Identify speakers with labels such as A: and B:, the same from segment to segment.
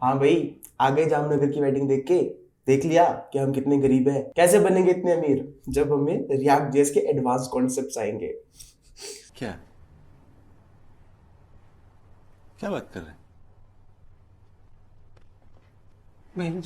A: हाँ भाई, आ गए जामनगर की वेडिंग देख के। देख लिया कि हम कितने गरीब हैं, कैसे बनेंगे इतने अमीर जब हमें रिएक्ट जेएस के एडवांस कॉन्सेप्ट्स आएंगे।
B: क्या क्या बात कर रहे हैं? मैं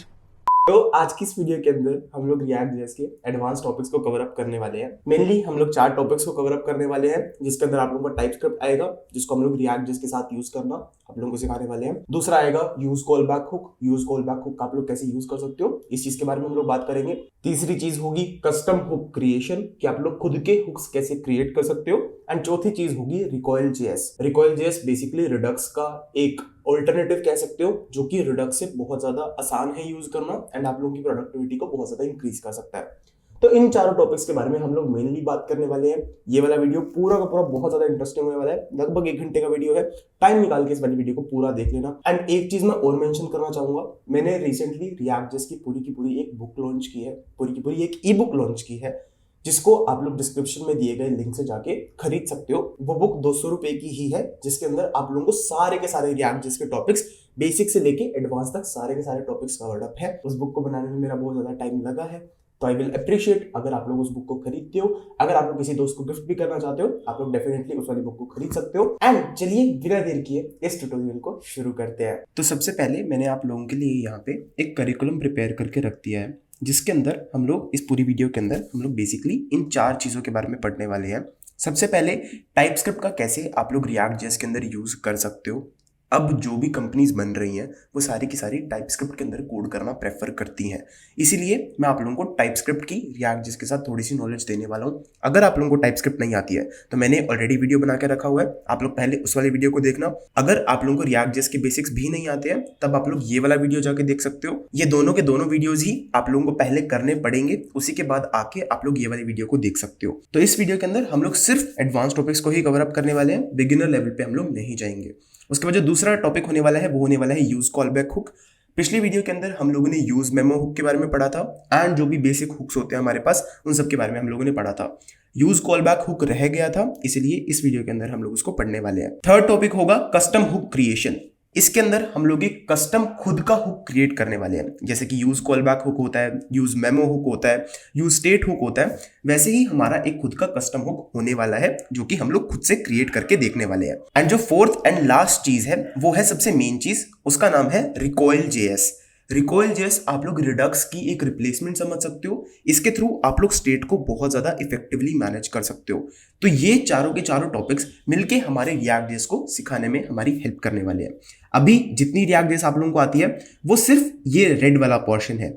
A: तो आज की इस वीडियो के अंदर हम लोग रिएक्ट जेएस के एडवांस टॉपिक्स को कवर अप करने वाले हैं। मेनली हम लोग 4 टॉपिक्स को कवर अप करने वाले हैं, जिसके अंदर आप लोगों को टाइप स्क्रिप्ट आएगा, जिसको हम लोग रिएक्ट जेएस के साथ यूज करना आप लोगों को सिखाने वाले हैं। दूसरा आएगा use call back hook. Use call back hook आप लोग कैसे यूज कर सकते हो, इस चीज के बारे में हम लोग बात करेंगे। तीसरी चीज होगी कस्टम हुक क्रिएशन, कि आप लोग खुद के हुक्स कैसे क्रिएट कर सकते हो। एंड चौथी चीज होगी recoil JS. Recoil JS basically Redux का एक ऑल्टरनेटिव कह सकते हो, जो कि रिडक्स से बहुत ज्यादा आसान है यूज करना एंड आप लोगों की प्रोडक्टिविटी को बहुत ज्यादा इंक्रीज कर सकता है। तो इन चारों टॉपिक्स के बारे में हम लोग मेनली बात करने वाले हैं। ये वाला वीडियो पूरा का पूरा बहुत ज्यादा इंटरेस्टिंग होने वाला है, लगभग 1 घंटे का वीडियो है। टाइम निकाल के इस वाली वीडियो को पूरा देख लेना। एंड एक चीज मैं और मेंशन करना चाहूंगा, मैंने रिसेंटली रिएक्ट जेएस की पूरी एक बुक लॉन्च की है, पूरी की पूरी एक ई बुक लॉन्च की है, जिसको आप लोग डिस्क्रिप्शन में दिए गए लिंक से जाके खरीद सकते हो। वो बुक 200 रुपए की ही है, जिसके अंदर आप लोगों को सारे के सारे रिएक्ट जेएस के टॉपिक्स बेसिक से लेके एडवांस तक सारे के सारे टॉपिक्स कवर्ड अप है। उस बुक को बनाने में मेरा बहुत ज्यादा टाइम लगा है, तो आई विल अप्रिशिएट अगर आप लोग उस बुक को खरीदते हो। अगर आप लोग किसी दोस्त को गिफ्ट भी करना चाहते हो, आप लोग डेफिनेटली उस वाली बुक को खरीद सकते हो। एंड चलिए बिना देर किए इस ट्यूटोरियल को शुरू करते हैं। तो सबसे पहले मैंने आप लोगों के लिए यहाँ पे एक करिकुलम प्रिपेयर करके रख दिया है, जिसके अंदर हम लोग इस पूरी वीडियो के अंदर हम लोग बेसिकली इन 4 चीज़ों के बारे में पढ़ने वाले हैं। सबसे पहले टाइप स्क्रिप्ट का कैसे आप लोग रिएक्ट जेएस के अंदर यूज कर सकते हो। अब जो भी कंपनीज बन रही हैं वो सारी की सारी टाइप स्क्रिप्ट के अंदर कोड करना प्रेफर करती हैं, इसीलिए मैं आप लोगों को टाइप स्क्रिप्ट की रिएक्ट जेएस के साथ थोड़ी सी नॉलेज देने वाला हूँ। अगर आप लोगों को टाइप स्क्रिप्ट नहीं आती है तो मैंने ऑलरेडी वीडियो बना के रखा हुआ है, आप लोग पहले उस वाली वीडियो को देखना। अगर आप लोगों को रिएक्ट जेएस के बेसिक्स भी नहीं आते हैं तब आप लोग ये वाला वीडियो जाके देख सकते हो। ये दोनों के दोनों वीडियोज ही आप लोगों को पहले करने पड़ेंगे, उसी के बाद आके आप लोग ये वाली वीडियो को देख सकते हो। तो इस वीडियो के अंदर हम लोग सिर्फ एडवांस टॉपिक्स को ही कवर अप करने वाले हैं, बिगिनर लेवल पे हम लोग नहीं जाएंगे। उसके बाद जो दूसरा टॉपिक होने वाला है वो होने वाला है यूज कॉल बैक हुक। पिछली वीडियो के अंदर हम लोगों ने यूज मेमो हुक के बारे में पढ़ा था, एंड जो भी बेसिक हुक्स होते हैं हमारे पास उन सब के बारे में हम लोगों ने पढ़ा था। यूज कॉल बैक हुक रह गया था, इसलिए इस वीडियो के अंदर हम लोग उसको पढ़ने वाले हैं। थर्ड टॉपिक होगा कस्टम हुक क्रिएशन। इसके अंदर हम लोग एक कस्टम खुद का हुक क्रिएट करने वाले हैं, जैसे कि यूज कॉल बैक हुक होता है, यूज मेमो हुक होता है, यूज स्टेट हुक होता है, वैसे ही हमारा एक खुद का कस्टम हुक होने वाला है, जो कि हम लोग खुद से क्रिएट करके देखने वाले हैं। एंड जो फोर्थ एंड लास्ट चीज है वो है सबसे मेन चीज, उसका नाम है रिकॉइल जेएस। रिकॉइल जेएस आप लोग रिडक्स की एक रिप्लेसमेंट समझ सकते हो, इसके थ्रू आप लोग स्टेट को बहुत ज्यादा इफेक्टिवली मैनेज कर सकते हो। तो ये चारों के चारों टॉपिक्स मिलके हमारे रिएक्ट जेएस को सिखाने में हमारी हेल्प करने वाले हैं। अभी जितनी रिएक्ट जेएस आप लोगों को आती है वो सिर्फ ये रेड वाला पोर्शन है।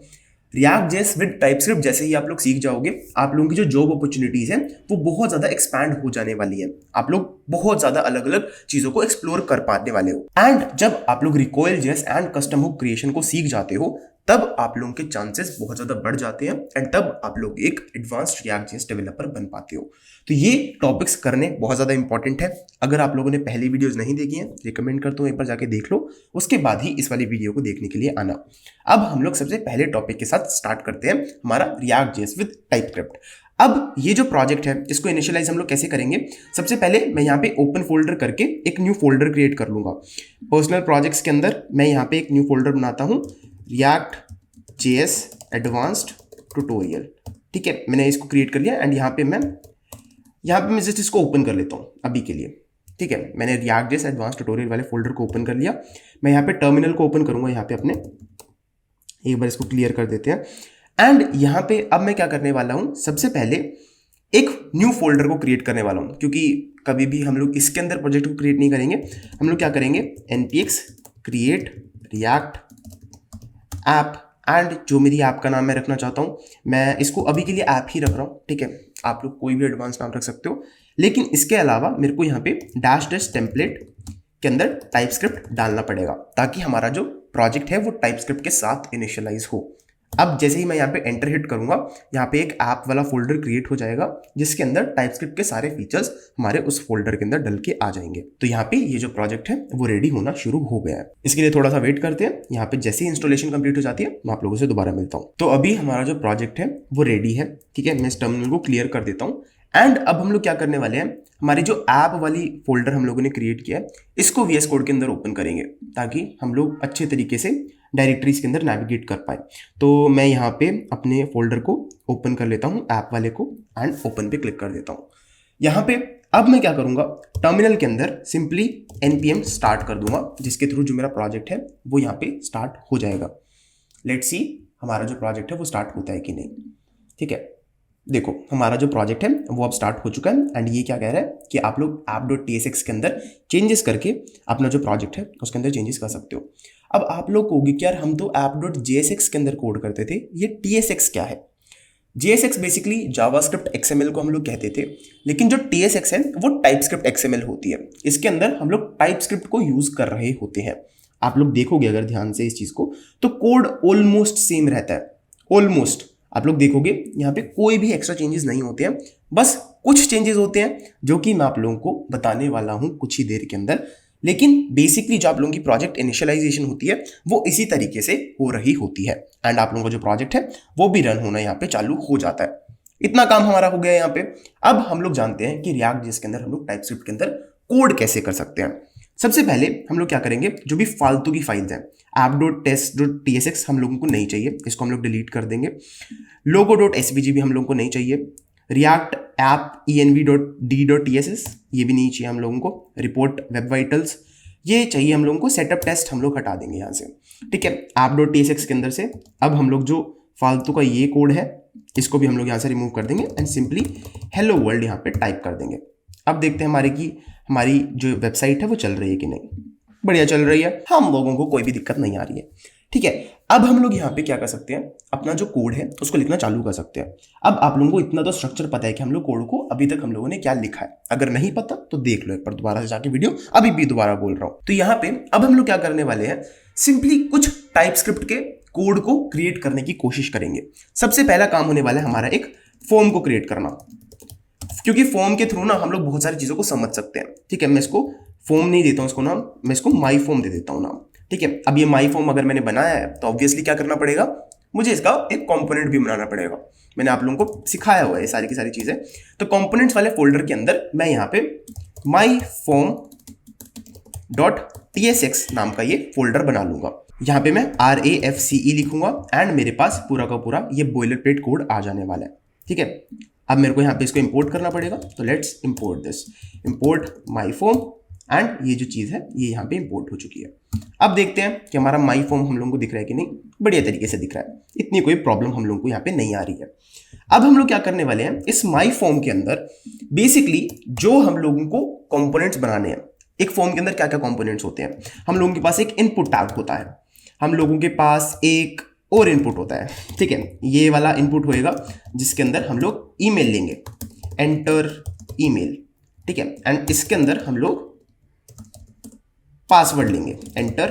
A: रिएक्ट जेएस विद टाइपस्क्रिप्ट जैसे ही आप लोग सीख जाओगे, आप लोगों की जो जॉब अपॉर्चुनिटीज हैं वो बहुत ज्यादा एक्सपैंड हो जाने वाली है। आप लोग बहुत ज्यादा अलग अलग चीजों को एक्सप्लोर कर पाने वाले हो। एंड जब आप लोग recoil JS and custom hook creation को सीख जाते हो तब आप लोगों के चांसेस बहुत ज्यादा बढ़ जाते हैं, एंड तब आप लोग एक एडवांस्ड रिएक्ट जेएस डेवलपर बन पाते हो। तो ये टॉपिक्स करने बहुत ज्यादा इंपॉर्टेंट है। अगर आप लोगों ने पहली वीडियोस नहीं देखी हैं, रिकमेंड करता हूँ एक बार जाके देख लो, उसके बाद ही इस वाली वीडियो को देखने के लिए आना। अब हम लोग सबसे पहले टॉपिक के साथ स्टार्ट करते हैं, हमारा रिएक्ट जेएस विद टाइपस्क्रिप्ट। अब ये जो प्रोजेक्ट है इसको इनिशियलाइज हम लोग कैसे करेंगे, सबसे पहले मैं यहाँ पे ओपन फोल्डर करके एक न्यू फोल्डर क्रिएट कर लूंगा। पर्सनल प्रोजेक्ट्स के अंदर मैं यहाँ पे एक न्यू फोल्डर बनाता हूँ, रिएक्ट जेएस एडवांस्ड ट्यूटोरियल। ठीक है, मैंने इसको क्रिएट कर लिया एंड यहाँ पे मैं जस्ट इसको ओपन कर लेता हूँ अभी के लिए। ठीक है, मैंने रिएक्ट जेएस एडवांस्ड ट्यूटोरियल वाले फोल्डर को ओपन कर लिया। मैं यहाँ पे टर्मिनल को ओपन करूंगा, यहाँ पे अपने एक बार इसको क्लियर कर देते हैं। एंड यहाँ पे अब मैं क्या करने वाला हूँ, सबसे पहले एक न्यू फोल्डर को क्रिएट करने वाला हूँ, क्योंकि कभी भी हम लोग इसके अंदर प्रोजेक्ट को क्रिएट नहीं करेंगे। हम लोग क्या करेंगे, npx create react app, and जो मेरी ऐप का नाम मैं रखना चाहता हूँ मैं इसको अभी के लिए ऐप ही रख रहा हूँ। ठीक है, आप लोग कोई भी एडवांस नाम रख सकते हो, लेकिन इसके अलावा मेरे को यहाँ पे डैश टेम्पलेट के अंदर टाइपस्क्रिप्ट डालना पड़ेगा, ताकि हमारा जो प्रोजेक्ट है वो टाइपस्क्रिप्ट के साथ इनिशियलाइज हो। अब जैसे ही मैं यहाँ पे एंटर हिट करूंगा, यहाँ पे एक ऐप वाला फोल्डर क्रिएट हो जाएगा, जिसके अंदर टाइपस्क्रिप्ट के सारे फीचर्स हमारे उस फोल्डर के अंदर डल के आ जाएंगे। तो यहाँ पे ये जो प्रोजेक्ट है वो रेडी होना शुरू हो गया है। इसके लिए थोड़ा सा वेट करते हैं, यहाँ पे जैसे ही इंस्टॉलेशन कंप्लीट हो जाती है मैं आप लोगों से दोबारा मिलता हूँ। तो अभी हमारा जो प्रोजेक्ट है वो रेडी है। ठीक है, मैं इस टर्मिनल को क्लियर कर देता हूँ एंड अब हम लोग क्या करने वाले हैं, हमारी जो ऐप वाली फोल्डर हम लोगों ने क्रिएट किया है इसको VS कोड के अंदर ओपन करेंगे ताकि हम लोग अच्छे तरीके से डायरेक्टरीज के अंदर नेविगेट कर पाए। तो मैं यहाँ पे अपने फोल्डर को ओपन कर लेता हूँ, ऐप वाले को, एंड ओपन पे क्लिक कर देता हूँ। यहाँ पे अब मैं क्या करूँगा, टर्मिनल के अंदर सिंपली npm स्टार्ट कर दूंगा, जिसके थ्रू जो मेरा प्रोजेक्ट है वो यहाँ पे स्टार्ट हो जाएगा। लेट्स सी हमारा जो प्रोजेक्ट है वो स्टार्ट होता है कि नहीं। ठीक है, देखो हमारा जो प्रोजेक्ट है वो अब स्टार्ट हो चुका है एंड ये क्या कह रहा है कि आप लोग app.tsx के अंदर चेंजेस करके अपना जो प्रोजेक्ट है उसके अंदर चेंजेस कर सकते हो। अब आप लोग कहोगे कि यार हम तो app.jsx के अंदर कोड करते थे, ये tsx क्या है? JSX बेसिकली जावास्क्रिप्ट XML को हम लोग कहते थे, लेकिन जो TSX है वो टाइपस्क्रिप्ट XML होती है। इसके अंदर हम लोग टाइपस्क्रिप्ट को यूज कर रहे होते हैं। आप लोग देखोगे अगर ध्यान से इस चीज को तो कोड ऑलमोस्ट सेम रहता है, ऑलमोस्ट। आप लोग देखोगे यहाँ पे कोई भी एक्स्ट्रा चेंजेस नहीं होते हैं, बस कुछ चेंजेस होते हैं जो कि मैं आप लोगों को बताने वाला हूँ कुछ ही देर के अंदर। लेकिन बेसिकली जो आप लोगों की प्रोजेक्ट इनिशियलाइजेशन होती है वो इसी तरीके से हो रही होती है एंड आप लोगों का जो प्रोजेक्ट है वो भी रन होना यहाँ पे चालू हो जाता है। इतना काम हमारा हो गया यहाँ पे। अब हम लोग जानते हैं कि रिएक्ट जिसके अंदर हम लोग टाइपस्क्रिप्ट के अंदर कोड कैसे कर सकते हैं। सबसे पहले हम लोग क्या करेंगे, जो भी फालतू की फाइल्स हैं app.test.tsx हम लोगों को नहीं चाहिए, इसको हम लोग डिलीट कर देंगे। logo.svg भी हम लोगों को नहीं चाहिए। रिएक्ट ऐप env.d.tss ये भी नहीं चाहिए हम लोगों को। रिपोर्ट वेब वाइटल्स ये चाहिए हम लोगों को। सेटअप टेस्ट हम लोग हटा देंगे यहाँ से। ठीक है, app.tsx के अंदर से अब हम लोग जो फालतू का ये कोड है इसको भी हम लोग यहाँ से रिमूव कर देंगे एंड सिंपली हेलो वर्ल्ड यहाँ पे टाइप कर देंगे। अब देखते हैं हमारी जो वेबसाइट है वो चल रही है कि नहीं। बढ़िया चल रही है, हम लोगों को कोई भी दिक्कत नहीं आ रही है। ठीक है, अब हम लोग यहाँ पे क्या कर सकते हैं, अपना जो कोड है उसको लिखना चालू कर सकते हैं। अब आप लोगों को इतना तो स्ट्रक्चर पता है कि हम लोग कोड को अभी तक हम लोगों ने क्या लिखा है। अगर नहीं पता तो देख लो एक बार दोबारा से जाके वीडियो, अभी भी दोबारा बोल रहा हूँ। तो यहाँ पे अब हम लोग क्या करने वाले हैं, सिंपली कुछ टाइपस्क्रिप्ट के कोड को क्रिएट करने की कोशिश करेंगे। सबसे पहला काम होने वाला है हमारा एक फॉर्म को क्रिएट करना, क्योंकि फॉर्म के थ्रू ना हम लोग बहुत सारी चीजों को समझ सकते हैं। ठीक है, मैं इसको फॉर्म नहीं देता हूँ इसको नाम, मैं इसको माई फॉर्म दे देता हूँ नाम। ठीक है, अब ये माई फॉर्म अगर मैंने बनाया है तो ऑब्वियसली क्या करना पड़ेगा, मुझे इसका एक कंपोनेंट भी बनाना पड़ेगा। मैंने आप लोगों को सिखाया हुआ है सारी की सारी चीजें। तो कंपोनेंट्स वाले फोल्डर के अंदर मैं यहाँ पे माई फॉर्म .tsx नाम का ये फोल्डर बना लूंगा। यहाँ पे मैं RAFCE लिखूंगा एंड मेरे पास पूरा का पूरा ये बॉयलर प्लेट कोड आ जाने वाला है। ठीक है, अब मेरे को यहाँ पे इसको इंपोर्ट करना पड़ेगा। तो let's import this, import my form and ये जो चीज़ है ये यहाँ पे इंपोर्ट हो चुकी है। अब देखते हैं कि हमारा माई फॉर्म हम लोगों को दिख रहा है कि नहीं। बढ़िया तरीके से दिख रहा है, इतनी कोई प्रॉब्लम हम लोगों को यहाँ पे नहीं आ रही है। अब हम लोग क्या करने वाले हैं, इस माई फॉर्म के अंदर बेसिकली जो हम लोगों को कंपोनेंट्स बनाने हैं। एक फॉर्म के अंदर क्या क्या कंपोनेंट्स होते हैं, हम लोगों के पास एक इनपुट टैग होता है, हम लोगों के पास एक और इनपुट होता है। ठीक है, ये वाला इनपुट होएगा जिसके अंदर हम लोग ईमेल लेंगे, एंटर ईमेल। ठीक है, एंड इसके अंदर हम लोग पासवर्ड लेंगे, एंटर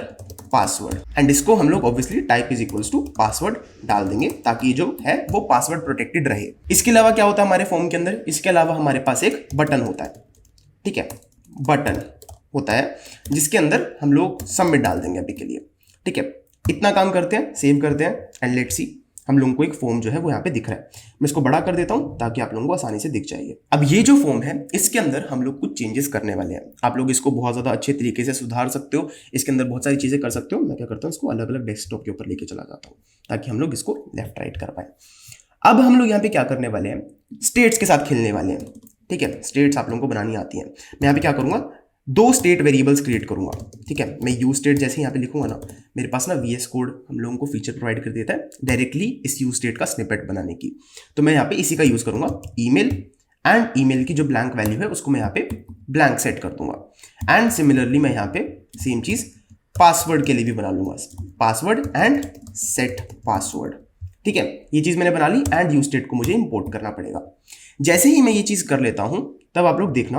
A: पासवर्ड, एंड इसको हम लोग obviously type is equals to password डाल देंगे ताकि जो है वो पासवर्ड प्रोटेक्टेड रहे। इसके अलावा क्या होता है हमारे फॉर्म के अंदर, इसके अलावा हमारे पास एक बटन होता है। ठीक है, बटन होता है जिसके अंदर हम लोग सबमिट डाल देंगे अभी के लिए। ठीक है, इतना काम करते हैं, सेव करते हैं एंड लेट्स सी हम लोगों को एक फॉर्म जो है वो यहाँ पे दिख रहा है। मैं इसको बड़ा कर देता हूँ ताकि आप लोगों को आसानी से दिख जाएगी। अब ये जो फॉर्म है इसके अंदर हम लोग कुछ चेंजेस करने वाले हैं। आप लोग इसको बहुत ज़्यादा अच्छे तरीके से सुधार सकते हो, इसके अंदर बहुत सारी चीज़ें कर सकते हो। मैं क्या करता हूँ, इसको अलग अलग डेस्कटॉप के ऊपर लेके चला जाता हूँ ताकि हम लोग इसको लेफ्ट राइट कर पाए। अब हम लोग यहाँ पे क्या करने वाले हैं, स्टेट्स के साथ खेलने वाले हैं। ठीक है, स्टेट्स आप लोगों को बनानी आती है। मैं यहाँ पे क्या करूँगा, 2 स्टेट वेरिएबल्स क्रिएट करूंगा। ठीक है, मैं यूज स्टेट जैसे यहाँ पे लिखूंगा ना, मेरे पास ना VS कोड हम लोगों को फीचर प्रोवाइड कर देता है डायरेक्टली इस यूज स्टेट का स्निपेट बनाने की। तो मैं यहाँ पे इसी का यूज करूंगा, ईमेल, एंड ईमेल की जो ब्लैंक वैल्यू है उसको मैं यहाँ पे ब्लैंक सेट कर दूंगा। एंड सिमिलरली मैं यहाँ पे सेम चीज पासवर्ड के लिए भी बना लूंगा, पासवर्ड एंड सेट पासवर्ड। ठीक है, ये चीज मैंने बना ली एंड यूज स्टेट को मुझे इंपोर्ट करना पड़ेगा। जैसे ही मैं ये चीज कर लेता हूं तब आप लोग देखना,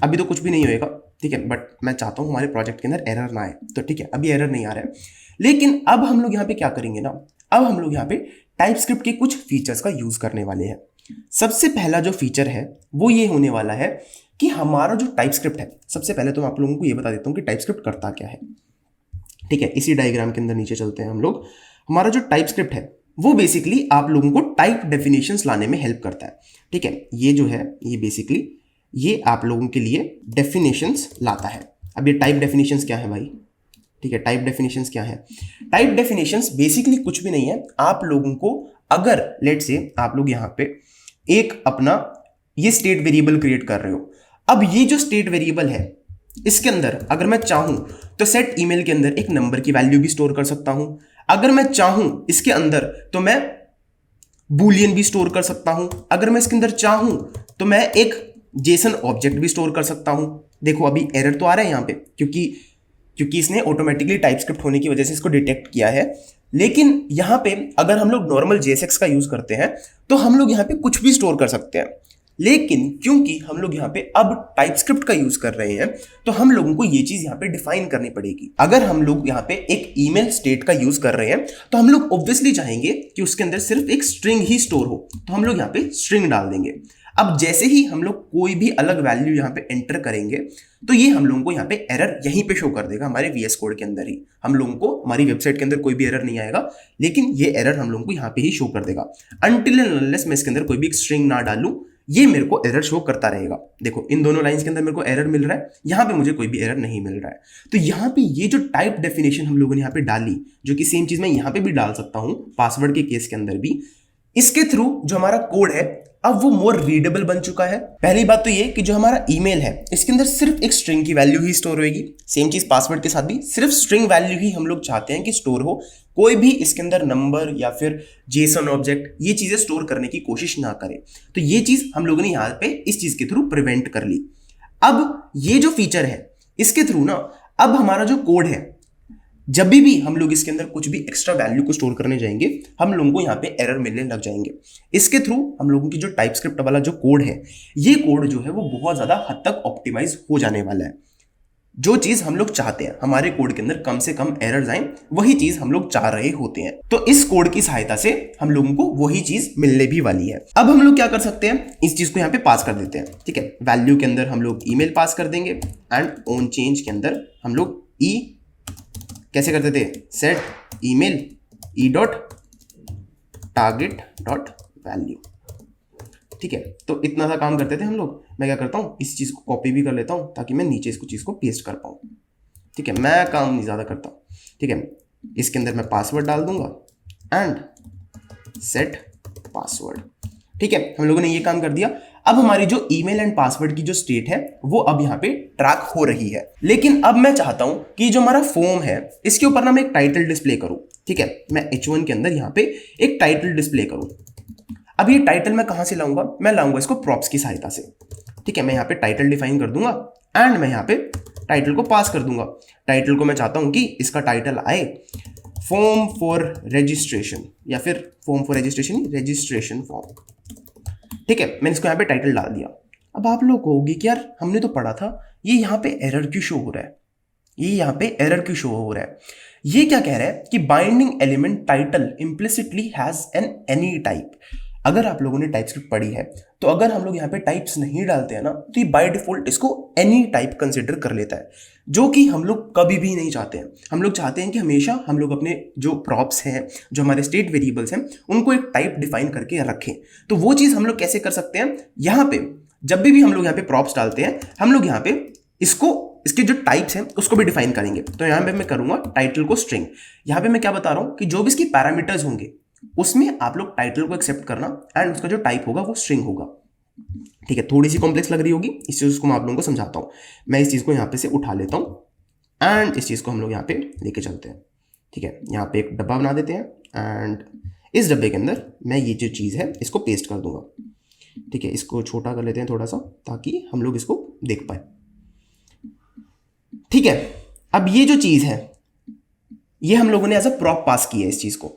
A: अभी तो कुछ भी नहीं होएगा। ठीक है, बट मैं चाहता हूं हमारे प्रोजेक्ट के अंदर एरर ना आए। तो ठीक है, अभी एरर नहीं आ रहा है, लेकिन अब हम लोग यहाँ पे क्या करेंगे ना, अब हम लोग यहाँ पे टाइपस्क्रिप्ट के कुछ फीचर्स का यूज करने वाले हैं। सबसे पहला जो फीचर है वो ये होने वाला है कि हमारा जो टाइपस्क्रिप्ट है, सबसे पहले तो मैं आप लोगों को ये बता देता हूँ कि टाइपस्क्रिप्ट करता क्या है। ठीक है, इसी डायग्राम के अंदर नीचे चलते हैं हम लोग। हमारा जो टाइपस्क्रिप्ट है वो बेसिकली आप लोगों को टाइप डेफिनेशंस लाने में हेल्प करता है। ठीक है, ये जो है ये बेसिकली ये आप लोगों के लिए डेफिनेशंस लाता है। अब ये टाइप डेफिनेशंस क्या है भाई? ठीक है, टाइप डेफिनेशंस क्या है? टाइप डेफिनेशंस बेसिकली कुछ भी नहीं है। आप लोगों को अगर लेट से आप लोग यहाँ पे एक अपना ये स्टेट वेरिएबल क्रिएट कर रहे हो, अब ये जो स्टेट वेरिएबल है इसके अंदर अगर मैं चाहूं तो सेट ईमेल के अंदर एक नंबर की वैल्यू भी स्टोर कर सकता हूं। अगर मैं चाहूं इसके अंदर तो मैं बूलियन भी स्टोर कर सकता हूं। अगर मैं इसके अंदर चाहूं तो मैं एक जेसन ऑब्जेक्ट भी स्टोर कर सकता हूं। देखो अभी एरर तो आ रहा है यहाँ पे क्योंकि इसने ऑटोमेटिकली टाइपस्क्रिप्ट होने की वजह से इसको डिटेक्ट किया है। लेकिन यहाँ पे अगर हम लोग नॉर्मल JSX का यूज करते हैं तो हम लोग यहाँ पे कुछ भी स्टोर कर सकते हैं। लेकिन क्योंकि हम लोग यहाँ पे अब टाइपस्क्रिप्ट का यूज कर रहे हैं तो हम लोगों को ये चीज यहाँ पे डिफाइन करनी पड़ेगी। अगर हम लोग यहाँ पे एक ईमेल स्टेट का यूज कर रहे हैं तो हम लोग ऑब्वियसली चाहेंगे कि उसके अंदर सिर्फ एक स्ट्रिंग ही स्टोर हो, तो हम लोग यहाँ पे स्ट्रिंग डाल देंगे। अब जैसे ही हम लोग कोई भी अलग वैल्यू यहाँ पे एंटर करेंगे तो ये हम लोगों को यहाँ पे एरर यहीं पे शो कर देगा हमारे VS कोड के अंदर ही। हम लोगों को हमारी वेबसाइट के अंदर कोई भी एरर नहीं आएगा, लेकिन ये एरर हम लोगों को यहाँ पे ही शो कर देगा। अनटिल एंड अनलेस मैं इसके अंदर कोई भी स्ट्रिंग ना डालूं, ये मेरे को एरर शो करता रहेगा। देखो इन दोनों लाइंस के अंदर मेरे को एरर मिल रहा है, यहाँ पे मुझे कोई भी एरर नहीं मिल रहा है। तो यहाँ पे ये जो टाइप डेफिनेशन हम लोगों ने यहाँ पे डाली, जो कि सेम चीज मैं यहाँ पे भी डाल सकता हूँ पासवर्ड के केस के अंदर भी, इसके थ्रू जो हमारा कोड है अब वो मोर रीडेबल बन चुका है। पहली बात तो ये कि जो हमारा ईमेल है इसके अंदर सिर्फ एक स्ट्रिंग की वैल्यू ही स्टोर होगी। सेम चीज पासवर्ड के साथ भी सिर्फ स्ट्रिंग वैल्यू ही हम लोग चाहते हैं कि स्टोर हो, कोई भी इसके अंदर नंबर या फिर जेसन ऑब्जेक्ट ये चीजें स्टोर करने की कोशिश ना करे। तो ये चीज हम लोगों ने यहाँ पे इस चीज के थ्रू प्रिवेंट कर ली। अब ये जो फीचर है इसके थ्रू ना अब हमारा जो कोड है, जब भी हम लोग इसके अंदर कुछ भी एक्स्ट्रा वैल्यू को स्टोर करने जाएंगे हम लोगों को यहाँ पे एरर मिलने लग जाएंगे। इसके थ्रू हम लोगों की जो टाइपस्क्रिप्ट वाला जो कोड है, ये कोड जो है वो बहुत ज्यादा हद तक ऑप्टिमाइज हो जाने वाला है। जो चीज हम लोग चाहते हैं हमारे कोड के अंदर कम से कम एरर्स आए, वही चीज हम लोग चाह रहे होते हैं। तो इस कोड की सहायता से हम लोगों को वही चीज मिलने भी वाली है। अब हम लोग क्या कर सकते हैं, इस चीज को यहाँ पे पास कर देते हैं। ठीक है, वैल्यू के अंदर हम लोग ईमेल पास कर देंगे एंड ऑन चेंज के अंदर हम लोग कैसे करते थे, set email E dot target dot value. ठीक है, तो इतना सा काम करते थे हम लोग। मैं क्या करता हूँ, इस चीज को कॉपी भी कर लेता हूँ ताकि मैं नीचे इसको चीज को पेस्ट कर पाऊँ। ठीक है, मैं काम नहीं ज्यादा करता। ठीक है, इसके अंदर मैं पासवर्ड डाल दूंगा एंड सेट पासवर्ड। ठीक है, हम लोगों ने ये काम कर दिया। अब हमारी जो ईमेल एंड पासवर्ड की जो स्टेट है वो अब यहाँ पे ट्रैक हो रही है। लेकिन अब मैं चाहता हूं कि जो हमारा फॉर्म है इसके ऊपर ना मैं एक टाइटल डिस्प्ले करूं। ठीक है, मैं H1 के अंदर यहाँ पे एक टाइटल डिस्प्ले करूं। अब ये टाइटल मैं कहां से लाऊंगा, मैं लाऊंगा इसको प्रॉप्स की सहायता से। ठीक है, मैं यहाँ पे टाइटल डिफाइन कर दूंगा एंड मैं यहाँ पे टाइटल को पास कर दूंगा। टाइटल को मैं चाहता हूं कि इसका टाइटल आए फॉर्म फॉर रजिस्ट्रेशन या फिर फॉर्म फॉर रजिस्ट्रेशन फॉर्म। ठीक है, मैंने इसको यहाँ पे टाइटल डाल दिया। अब आप लोग कहोगे कि यार हमने तो पढ़ा था ये यहाँ पे एरर क्यों शो हो रहा है, ये यहाँ पे एरर क्यों शो हो रहा है। ये क्या कह रहा है कि binding element title implicitly has an any type. अगर आप लोगों ने टाइपस्क्रिप्ट पढ़ी है तो अगर हम लोग यहाँ पे टाइप्स नहीं डालते हैं ना तो ये बाय डिफॉल्ट इसको एनी टाइप कंसिडर कर लेता है, जो कि हम लोग कभी भी नहीं चाहते हैं। हम लोग चाहते हैं कि हमेशा हम लोग अपने जो प्रॉप्स हैं, जो हमारे स्टेट वेरिएबल्स हैं, उनको एक टाइप डिफाइन करके रखें। तो वो चीज़ हम लोग कैसे कर सकते हैं, यहाँ पे जब भी हम लोग यहाँ पे प्रॉप्स डालते हैं हम लोग यहाँ पे इसके जो टाइप्स हैं उसको भी डिफाइन करेंगे। तो यहाँ पे मैं करूँगा टाइटल को स्ट्रिंग। यहाँ पे मैं क्या बता रहा हूँ कि जो भी इसकी पैरामीटर्स होंगे उसमें आप लोग टाइटल को एक्सेप्ट करना एंड उसका जो टाइप होगा वो स्ट्रिंग होगा। ठीक है, थोड़ी सी कॉम्प्लेक्स लग रही होगी, इस चीज़ को मैं आप लोगों को समझाता हूँ। मैं इस चीज़ को यहाँ पे से उठा लेता हूँ एंड इस चीज़ को हम लोग यहाँ पे लेके चलते हैं। ठीक है, यहाँ पे एक डब्बा बना देते हैं एंड इस डब्बे के अंदर मैं ये जो चीज़ है इसको पेस्ट कर दूंगा। ठीक है, इसको छोटा कर लेते हैं थोड़ा सा ताकि हम लोग इसको देख पाए। ठीक है, अब ये जो चीज़ है ये हम लोगों ने एज अ प्रॉप पास की है इस चीज़ को।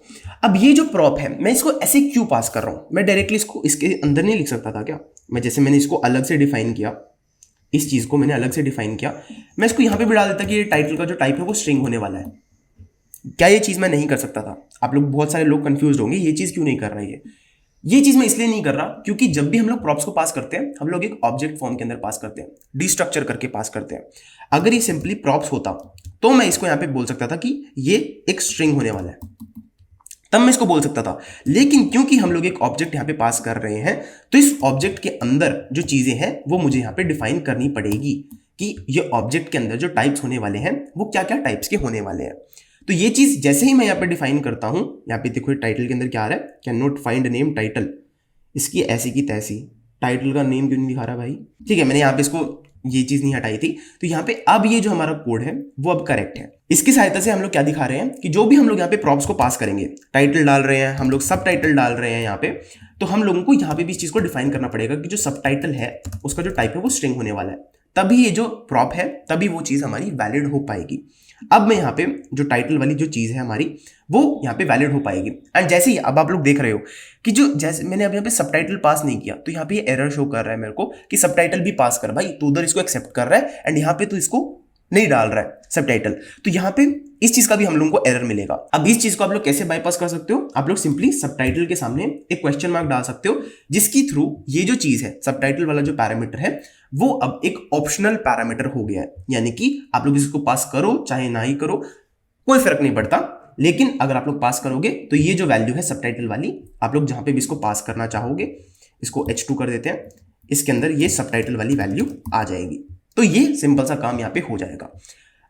A: अब ये जो प्रॉप है मैं इसको ऐसे क्यों पास कर रहा हूँ, मैं डायरेक्टली इसको इसके अंदर नहीं लिख सकता था क्या। मैंने इसको अलग से डिफाइन किया, इस चीज़ को मैंने अलग से डिफाइन किया, मैं इसको यहाँ पे भी डाल देता कि ये टाइटल का जो टाइप है वो स्ट्रिंग होने वाला है। क्या ये चीज़ मैं नहीं कर सकता था? आप लोग बहुत सारे लोग कंफ्यूज होंगे ये चीज़ क्यों नहीं कर रहा है। ये चीज़ मैं इसलिए नहीं कर रहा क्योंकि जब भी हम लोग प्रॉप्स को पास करते हैं हम लोग एक ऑब्जेक्ट फॉर्म के अंदर पास करते हैं, डिस्ट्रक्चर करके पास करते हैं। अगर ये सिंपली प्रॉप्स होता तो मैं इसको यहाँ पे बोल सकता था कि ये एक स्ट्रिंग होने वाला है। तब मैं इसको बोल सकता था। लेकिन क्योंकि हम लोग एक ऑब्जेक्ट यहाँ पे पास कर रहे हैं, तो इस ऑब्जेक्ट के अंदर जो चीजें हैं वो मुझे यहाँ पे डिफाइन करनी पड़ेगी कि ये ऑब्जेक्ट के अंदर जो टाइप्स होने वाले हैं वो क्या क्या टाइप्स के होने वाले हैं। तो ये चीज जैसे ही मैं यहाँ पे डिफाइन करता हूं, यहाँ पे देखो टाइटल के अंदर क्या आ रहा है, can not find name title, इसकी ऐसी की तैसी, टाइटल का नेम क्यों नहीं दिखा रहा भाई, ठीक है, मैंने यहाँ पे इसको ये चीज नहीं हटाई थी, तो यहाँ पे अब ये जो हमारा कोड है वो अब करेक्ट है। इसकी सहायता से हम लोग क्या दिखा रहे हैं कि जो भी हम लोग यहाँ पे प्रॉप्स को पास करेंगे, टाइटल डाल रहे हैं हम लोग, सब टाइटल डाल रहे हैं यहाँ पे, तो हम लोगों को यहाँ पे भी इस चीज को डिफाइन करना पड़ेगा कि जो सब टाइटल है उसका जो टाइप है वो स्ट्रिंग होने वाला है, तभी ये जो प्रॉप है तभी वो चीज हमारी वैलिड हो पाएगी। अब मैं यहाँ पे जो टाइटल वाली जो चीज है हमारी वो यहाँ पे वैलिड हो पाएगी। एंड जैसे ही अब आप लोग देख रहे हो कि जो जैसे मैंने अब यहाँ पे सबटाइटल पास नहीं किया, तो यहाँ पे ये एरर शो कर रहा है मेरे को कि सबटाइटल भी पास कर भाई, तू उधर इसको एक्सेप्ट कर रहा है एंड यहाँ पे तो इसको नहीं डाल रहा है सबटाइटल, तो यहाँ पे इस चीज का भी हम लोगों को एरर मिलेगा। अब इस चीज को आप लोग कैसे बाईपास कर सकते हो, आप लोग सिंपली सबटाइटल के सामने एक क्वेश्चन मार्क डाल सकते हो, जिसकी थ्रू ये जो चीज है सबटाइटल वाला जो पैरामीटर है वो अब एक ऑप्शनल पैरामीटर हो गया है, यानी कि आप लोग इसको पास करो चाहे ना ही करो कोई फर्क नहीं पड़ता, लेकिन अगर आप लोग पास करोगे तो ये जो वैल्यू है सबटाइटल वाली, आप लोग जहां पे भी इसको पास करना चाहोगे, इसको H2 कर देते हैं, इसके अंदर ये सबटाइटल वाली वैल्यू आ जाएगी। तो ये सिंपल सा काम यहाँ पे हो जाएगा।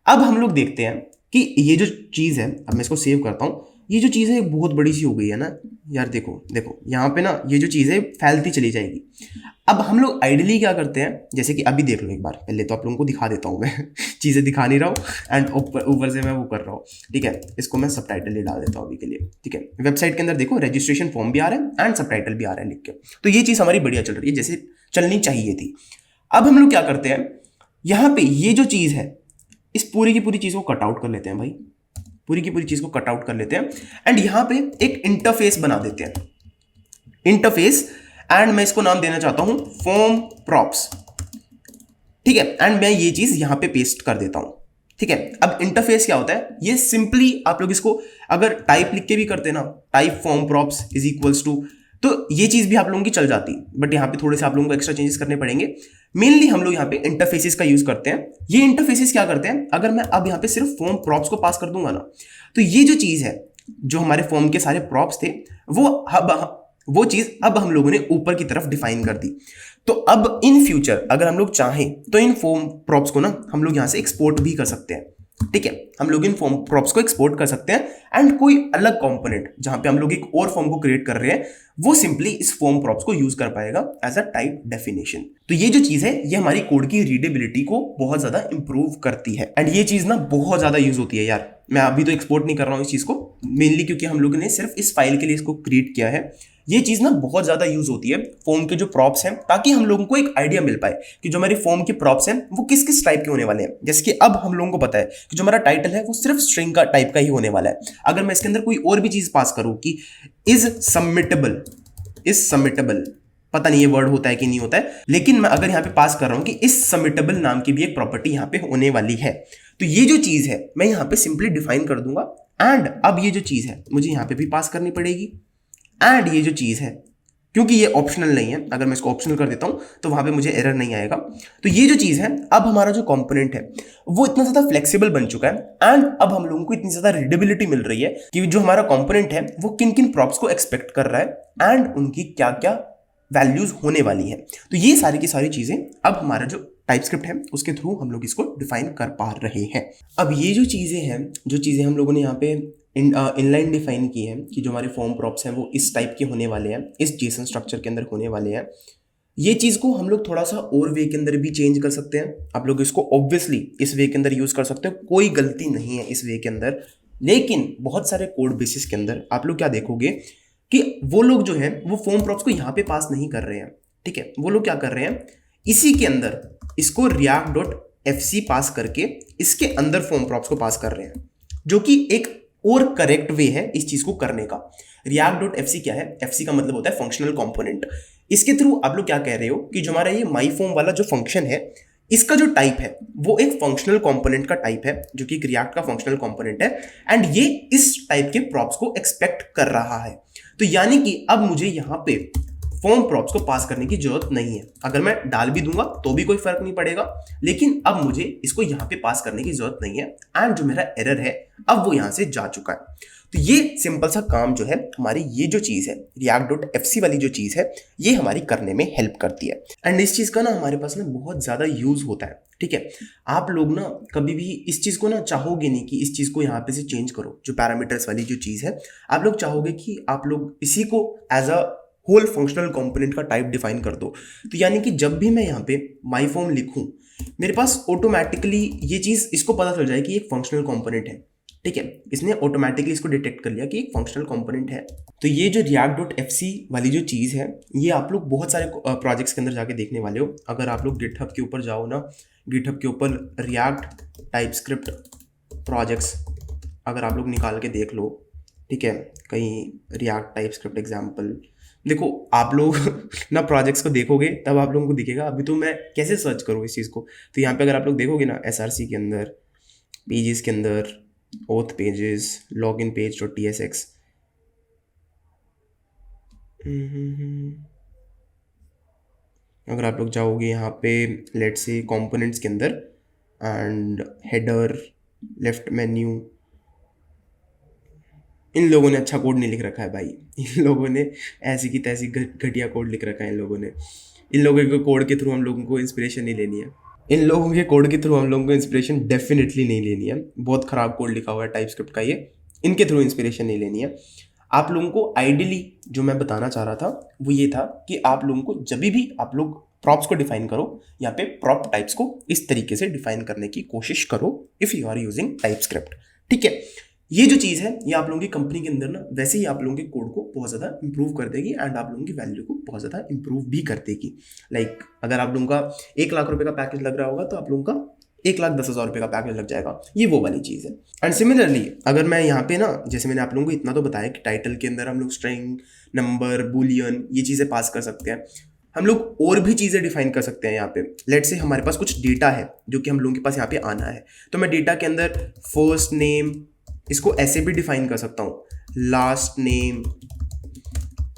A: अब हम लोग देखते हैं कि ये जो चीज है, अब मैं इसको सेव करता हूँ, ये जो चीज है बहुत बड़ी सी हो गई है ना यार, देखो देखो यहाँ पे ना ये जो चीज है फैलती चली जाएगी। अब हम लोग आइडियली क्या करते हैं, जैसे कि अभी देख लो एक बार, पहले तो आप लोगों को दिखा देता हूँ मैं चीजें दिखा नहीं रहा हूँ एंड ऊपर से मैं वो कर रहा हूँ, ठीक है, इसको मैं सबटाइटल ही डाल देता हूँ अभी के लिए, ठीक है। वेबसाइट के अंदर देखो रजिस्ट्रेशन फॉर्म भी आ रहा है एंड सबटाइटल भी आ रहा है लिख के, तो ये चीज हमारी बढ़िया चल रही है जैसे चलनी चाहिए थी। अब हम लोग क्या करते हैं, यहाँ पे ये जो चीज है इस पूरी की पूरी चीज को कट आउट कर लेते हैं भाई, पूरी की पूरी चीज को कट आउट कर लेते हैं एंड यहां पे एक इंटरफेस बना देते हैं, इंटरफेस, एंड मैं इसको नाम देना चाहता हूं फॉर्म प्रॉप्स, ठीक है, एंड मैं ये चीज यहां पे पेस्ट कर देता हूं, ठीक है। अब इंटरफेस क्या होता है, ये सिंपली आप लोग इसको अगर टाइप लिख के भी करते ना, type form props is equals to, तो ये चीज भी आप लोगों की चल जाती, बट यहाँ पे थोड़े से आप लोगों को एक्स्ट्रा चेंजेस करने पड़ेंगे। मेनली हम लोग यहाँ पे इंटरफेसेस का यूज करते हैं। ये इंटरफेसेस क्या करते हैं, अगर मैं अब यहाँ पे सिर्फ फॉर्म प्रॉप्स को पास कर दूंगा ना, तो ये जो चीज है, जो हमारे फॉर्म के सारे प्रॉप्स थे वो चीज अब हम लोगों ने ऊपर की तरफ डिफाइन कर दी। तो अब इन फ्यूचर अगर हम लोग चाहें तो इन फॉर्म प्रॉप्स को ना हम लोग यहाँ से एक्सपोर्ट भी कर सकते हैं, ठीक है, हम लोग इन फॉर्म प्रॉप्स को एक्सपोर्ट कर सकते हैं एंड कोई अलग कंपोनेंट जहां पे हम लोग एक और फॉर्म को क्रिएट कर रहे हैं वो सिंपली इस फॉर्म प्रॉप्स को यूज कर पाएगा एज अ टाइप डेफिनेशन। तो ये जो चीज है ये हमारी कोड की रीडेबिलिटी को बहुत ज्यादा इंप्रूव करती है एंड ये चीज ना बहुत ज्यादा यूज होती है यार। मैं अभी तो एक्सपोर्ट नहीं कर रहा हूँ इस चीज को, मेनली क्योंकि हम लोगों ने सिर्फ इस फाइल के लिए इसको क्रिएट किया है। ये चीज ना बहुत ज्यादा यूज होती है फॉर्म के जो प्रॉप्स हैं, ताकि हम लोगों को एक आइडिया मिल पाए कि जो हमारे फॉर्म के प्रॉप्स हैं वो किस किस टाइप के होने वाले हैं। जैसे कि अब हम लोगों को पता है कि जो हमारा टाइटल है वो सिर्फ स्ट्रिंग का टाइप का ही होने वाला है। अगर मैं इसके अंदर कोई और भी चीज पास करूं कि इज सबमिटेबल, पता नहीं ये वर्ड होता है कि नहीं होता है, लेकिन मैं अगर यहाँ पे पास कर रहा हूं कि इस सबमिटेबल नाम की भी एक प्रॉपर्टी यहाँ पे होने वाली है, तो ये जो चीज है मैं यहाँ पे सिंपली डिफाइन कर दूंगा एंड अब ये जो चीज है मुझे यहाँ पे भी पास करनी पड़ेगी। एंड ये जो चीज है क्योंकि ये ऑप्शनल नहीं है, अगर मैं इसको ऑप्शनल कर देता हूं तो वहां पे मुझे एरर नहीं आएगा। तो ये जो चीज है, अब हमारा जो कंपोनेंट है वो इतना ज्यादा फ्लेक्सिबल बन चुका है एंड अब हम लोगों को इतनी ज्यादा रीडेबिलिटी मिल रही है कि जो हमारा कंपोनेंट है वो किन किन प्रॉप्स को एक्सपेक्ट कर रहा है एंड उनकी क्या क्या वैल्यूज होने वाली है। तो ये सारी की सारी चीजें अब हमारा जो टाइपस्क्रिप्ट है उसके थ्रू हम लोग इसको डिफाइन कर पा रहे हैं। अब ये जो चीजें हैं, जो चीजें हम लोगों ने यहाँ पे इनलाइन डिफाइन की है कि जो हमारे फॉर्म प्रॉप्स हैं वो इस टाइप के होने वाले हैं, इस जेसन स्ट्रक्चर के अंदर होने वाले हैं, ये चीज को हम लोग थोड़ा सा और वे के अंदर भी चेंज कर सकते हैं। आप लोग इसको ऑब्वियसली इस वे के अंदर यूज कर सकते हो, कोई गलती नहीं है इस वे के अंदर। लेकिन बहुत सारे कोड बेसिस के अंदर आप लोग क्या देखोगे कि वो लोग जो है वो फॉर्म प्रॉप्स को यहाँ पे पास नहीं कर रहे हैं, ठीक है। वो लोग क्या कर रहे हैं, इसी के अंदर इसको react.fc पास करके इसके अंदर फॉर्म प्रॉप्स को पास कर रहे हैं, जो कि एक और करेक्ट वे है इस चीज को करने का। react.fc क्या है, fc का मतलब होता है फंक्शनल कंपोनेंट। इसके थ्रू आप लोग क्या कह रहे हो कि जो हमारा ये माई फॉर्म वाला जो फंक्शन है, इसका जो टाइप है वो एक फंक्शनल कंपोनेंट का टाइप है, जो कि रिएक्ट का फंक्शनल कंपोनेंट है एंड ये इस टाइप के प्रॉप्स को एक्सपेक्ट कर रहा है। तो यानी कि अब मुझे यहाँ पे फॉर्म प्रॉप्स को पास करने की जरूरत नहीं है। अगर मैं डाल भी दूंगा तो भी कोई फर्क नहीं पड़ेगा, लेकिन अब मुझे इसको यहाँ पे पास करने की जरूरत नहीं है एंड जो मेरा एरर है अब वो यहाँ से जा चुका है। तो ये सिंपल सा काम जो है हमारी ये जो चीज़ है React.fc वाली जो चीज़ है ये हमारी करने में हेल्प करती है। एंड इस चीज़ का ना हमारे पास ना बहुत ज़्यादा यूज़ होता है, ठीक है। आप लोग ना कभी भी इस चीज़ को ना चाहोगे नहीं कि इस चीज़ को यहाँ पे से चेंज करो, जो पैरामीटर्स वाली जो चीज़ है आप लोग चाहोगे कि आप लोग इसी को as a whole functional component का टाइप डिफाइन कर दो। तो यानी कि जब भी मैं यहाँ पे माई फॉर्म लिखूँ मेरे पास ऑटोमेटिकली ये चीज़ इसको पता चल जाए कि एक फंक्शनल कंपोनेंट है, ठीक है। इसने ऑटोमेटिकली इसको डिटेक्ट कर लिया कि एक फंक्शनल कंपोनेंट है। तो ये जो React.fc वाली जो चीज़ है ये आप लोग बहुत सारे प्रोजेक्ट्स के अंदर जाके देखने वाले हो। अगर आप लोग गिटहब के ऊपर जाओ ना, गिटहब के ऊपर React टाइपस्क्रिप्ट प्रोजेक्ट्स अगर आप लोग निकाल के देख लो, ठीक है, कहीं React टाइपस्क्रिप्ट एग्जाम्पल देखो, आप लोग ना प्रोजेक्ट्स को देखोगे तब आप लोगों को दिखेगा। अभी तो मैं कैसे सर्च करूँ इस चीज़ को, तो यहाँ पे अगर आप लोग देखोगे ना SRC के अंदर, पेजेस के अंदर, auth pages, login page.tsx, अगर आप लोग जाओगे यहाँ पे लेट्स से कंपोनेंट्स के अंदर एंड हेडर लेफ्ट मेन्यू, इन लोगों ने अच्छा कोड नहीं लिख रखा है भाई, इन लोगों ने ऐसी की तैसी घटिया कोड लिख रखा है इन लोगों ने। इन लोगों के कोड के थ्रू हम लोगों को इंस्पिरेशन नहीं लेनी है, इन लोगों के कोड के थ्रू हम लोगों को इंस्पिरेशन डेफिनेटली नहीं लेनी है। बहुत ख़राब कोड लिखा हुआ है टाइपस्क्रिप्ट का, ये इनके थ्रू इंस्पिरेशन नहीं लेनी है। आप लोगों को आइडियली जो मैं बताना चाह रहा था वो ये था कि आप लोगों को जब भी आप लोग प्रॉप्स को डिफाइन करो, यहाँ पे प्रॉप टाइप्स को इस तरीके से डिफाइन करने की कोशिश करो if you are using TypeScript, ठीक है। ये जो चीज़ है ये आप लोगों की कंपनी के अंदर ना वैसे ही आप लोगों के कोड को बहुत ज़्यादा इंप्रूव कर देगी एंड आप लोगों की वैल्यू को बहुत ज़्यादा इंप्रूव भी कर देगी। लाइक अगर आप लोगों का 1 लाख रुपए का पैकेज लग रहा होगा तो आप लोगों का 1,10,000 रुपये का पैकेज लग जाएगा, ये वो वाली चीज़ है। एंड सिमिलरली अगर मैं यहाँ पे ना, जैसे मैंने आप लोगों को इतना तो बताया कि टाइटल के अंदर हम लोग स्ट्रिंग, नंबर, बूलियन ये चीज़ें पास कर सकते हैं, हम लोग और भी चीज़ें डिफाइन कर सकते हैं। यहाँ पे लेट्स से हमारे पास कुछ डेटा है जो कि हम लोगों के पास यहाँ पे आना है, तो मैं डेटा के अंदर फर्स्ट नेम इसको ऐसे भी डिफाइन कर सकता हूँ, लास्ट नेम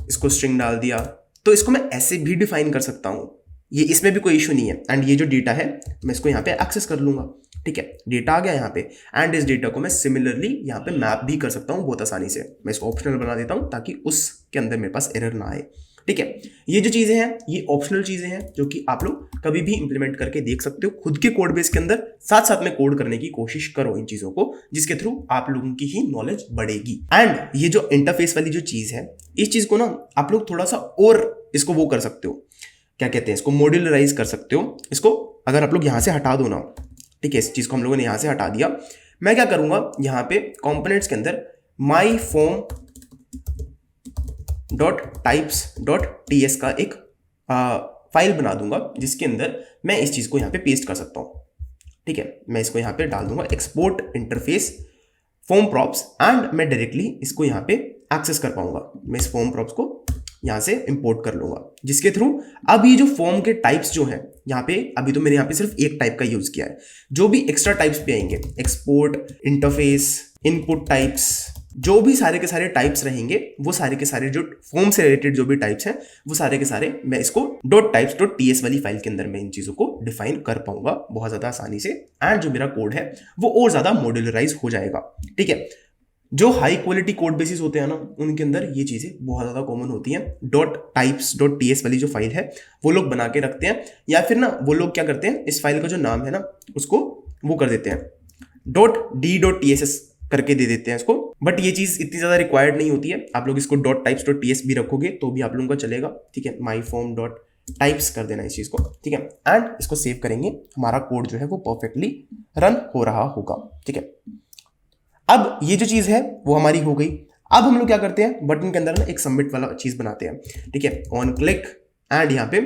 A: इसको स्ट्रिंग डाल दिया, तो इसको मैं ऐसे भी डिफाइन कर सकता हूँ, ये इसमें भी कोई इशू नहीं है। एंड ये जो डेटा है मैं इसको यहाँ पे एक्सेस कर लूँगा, ठीक है, डेटा आ गया यहाँ पे। एंड इस डेटा को मैं सिमिलरली यहाँ पे मैप भी कर सकता हूँ बहुत आसानी से। मैं इसको ऑप्शनल बना देता हूँ ताकि उसके अंदर मेरे पास एरर ना आए, ठीक है। ये जो चीज़ें हैं ये ऑप्शनल चीज़ें हैं जो कि आप लोग कभी भी इंप्लीमेंट करके देख सकते हो खुद के कोड बेस के अंदर, साथ साथ में कोड करने की कोशिश करो इन चीज़ों को, जिसके थ्रू आप लोगों की ही नॉलेज बढ़ेगी। एंड ये जो इंटरफेस वाली जो चीज़ है इस चीज़ को ना आप लोग थोड़ा सा और इसको वो कर सकते हो, क्या कहते हैं इसको, मॉड्यूलराइज कर सकते हो। इसको अगर आप लोग यहाँ से हटा दो ना, ठीक है, इस चीज़ को हम लोगों ने यहाँ से हटा दिया, मैं क्या करूँगा यहाँ पे कंपोनेंट्स के अंदर माई फॉर्म .types.ts का एक फाइल बना दूंगा जिसके अंदर मैं इस चीज़ को यहाँ पे पेस्ट कर सकता हूँ, ठीक है। मैं इसको यहाँ पे डाल दूंगा export interface form props and मैं डायरेक्टली इसको यहाँ पे एक्सेस कर पाऊंगा। मैं इस फॉर्म प्रॉप्स को यहाँ से इंपोर्ट कर लूंगा, जिसके थ्रू अब ये जो फॉर्म के टाइप्स जो हैं यहाँ पे, अभी तो मैंने यहाँ पे सिर्फ एक टाइप का यूज़ किया है, जो भी एक्स्ट्रा टाइप्स पे आएंगे, एक्सपोर्ट, इंटरफेस, इनपुट टाइप्स, जो भी सारे के सारे टाइप्स रहेंगे वो सारे के सारे जो फॉर्म से रिलेटेड जो भी टाइप्स हैं वो सारे के सारे मैं इसको .types.ts वाली फाइल के अंदर मैं इन चीज़ों को डिफाइन कर पाऊंगा बहुत ज़्यादा आसानी से। एंड जो मेरा कोड है वो और ज़्यादा मॉड्यूलराइज हो जाएगा, ठीक है। जो हाई क्वालिटी कोड बेसिस होते हैं ना उनके अंदर ये चीज़ें बहुत ज़्यादा कॉमन होती हैं। .types.ts वाली जो फाइल है वो लोग बना के रखते हैं, या फिर ना वो लोग क्या करते हैं, इस फाइल का जो नाम है ना उसको वो कर देते हैं .d.tss करके दे देते हैं इसको। बट ये चीज़ इतनी ज़्यादा रिक्वायर्ड नहीं होती है, आप लोग इसको .types.ts भी रखोगे तो भी आप लोगों का चलेगा, ठीक है। माई फॉर्म .types कर देना इस चीज़ को, ठीक है। एंड इसको सेव करेंगे, हमारा कोड जो है वो परफेक्टली रन हो रहा होगा, ठीक है। अब ये जो चीज़ है वो हमारी हो गई। अब हम लोग क्या करते हैं, बटन के अंदर ना एक सबमिट वाला चीज़ बनाते हैं, ठीक है। ऑन क्लिक एंड यहाँ पे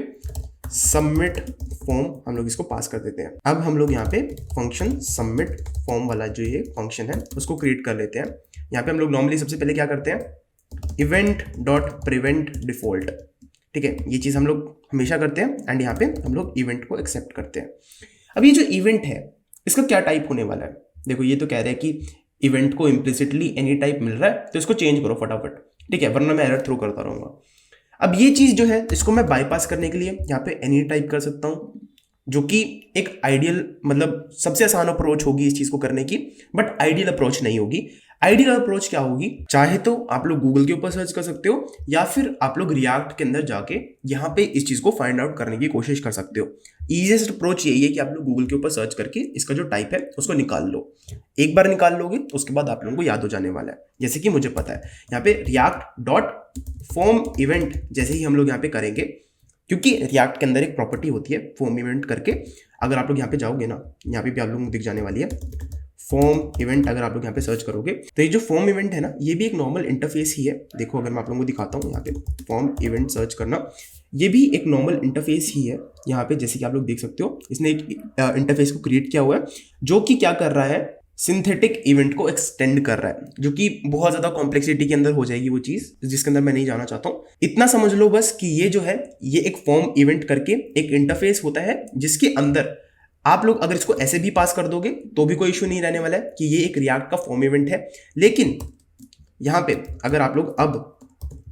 A: सबमिट फॉर्म हम लोग इसको पास कर देते हैं। अब हम लोग यहाँ पे फंक्शन सबमिट फॉर्म वाला जो ये फंक्शन है उसको क्रिएट कर लेते हैं। यहाँ पे हम लोग नॉर्मली सबसे पहले क्या करते हैं, event.prevent default, ठीक है, ये चीज़ हम लोग हमेशा करते हैं। एंड यहाँ पे हम लोग इवेंट को एक्सेप्ट करते हैं। अब ये जो इवेंट है इसका क्या टाइप होने वाला है, देखो ये तो कह रहा है कि इवेंट को इम्प्लिसिटली एनी टाइप मिल रहा है तो इसको चेंज करो फटाफट, ठीक है, वरना मैं एरर थ्रो करता रहूँगा। अब ये चीज़ जो है इसको मैं बाईपास करने के लिए यहाँ पे एनी टाइप कर सकता हूँ, जो कि एक आइडियल मतलब सबसे आसान अप्रोच होगी इस चीज़ को करने की, बट आइडियल अप्रोच नहीं होगी। आइडियल अप्रोच क्या होगी, चाहे तो आप लोग गूगल के ऊपर सर्च कर सकते हो या फिर आप लोग रिएक्ट के अंदर जाके यहाँ पे इस चीज को फाइंड आउट करने की कोशिश कर सकते हो। इजीएस्ट अप्रोच यही है कि आप लोग गूगल के ऊपर सर्च करके इसका जो टाइप है उसको निकाल लो। एक बार निकाल लोगे उसके बाद आप लोगों को याद हो जाने वाला है। जैसे कि मुझे पता है यहाँ पे रिएक्ट डॉट फॉर्म इवेंट जैसे ही हम लोग यहाँ पे करेंगे, क्योंकि रिएक्ट के अंदर एक प्रॉपर्टी होती है फॉर्म इवेंट करके। अगर आप लोग यहाँ पे जाओगे ना, यहाँ पे भी आप लोगों को दिख जाने वाली है फॉर्म इवेंट। अगर आप लोग यहाँ पे सर्च करोगे तो ये जो फॉर्म इवेंट है ना, ये भी एक नॉर्मल इंटरफेस ही है। देखो अगर मैं आप लोगों को दिखाता हूँ यहाँ पे फॉर्म इवेंट सर्च करना, ये भी एक नॉर्मल इंटरफेस ही है। यहाँ पे जैसे कि आप लोग देख सकते हो इसने एक इंटरफेस को क्रिएट किया हुआ है जो कि क्या कर रहा है, सिंथेटिक इवेंट को एक्सटेंड कर रहा है, जो कि बहुत ज्यादा कॉम्प्लेक्सिटी के अंदर हो जाएगी वो चीज जिसके अंदर मैं नहीं जाना चाहता हूँ। इतना समझ लो बस कि ये जो है ये एक फॉर्म इवेंट करके एक इंटरफेस होता है जिसके अंदर आप लोग अगर इसको ऐसे भी पास कर दोगे तो भी कोई इशू नहीं रहने वाला है कि ये एक रिएक्ट का फॉर्म इवेंट है। लेकिन यहाँ पे अगर आप लोग अब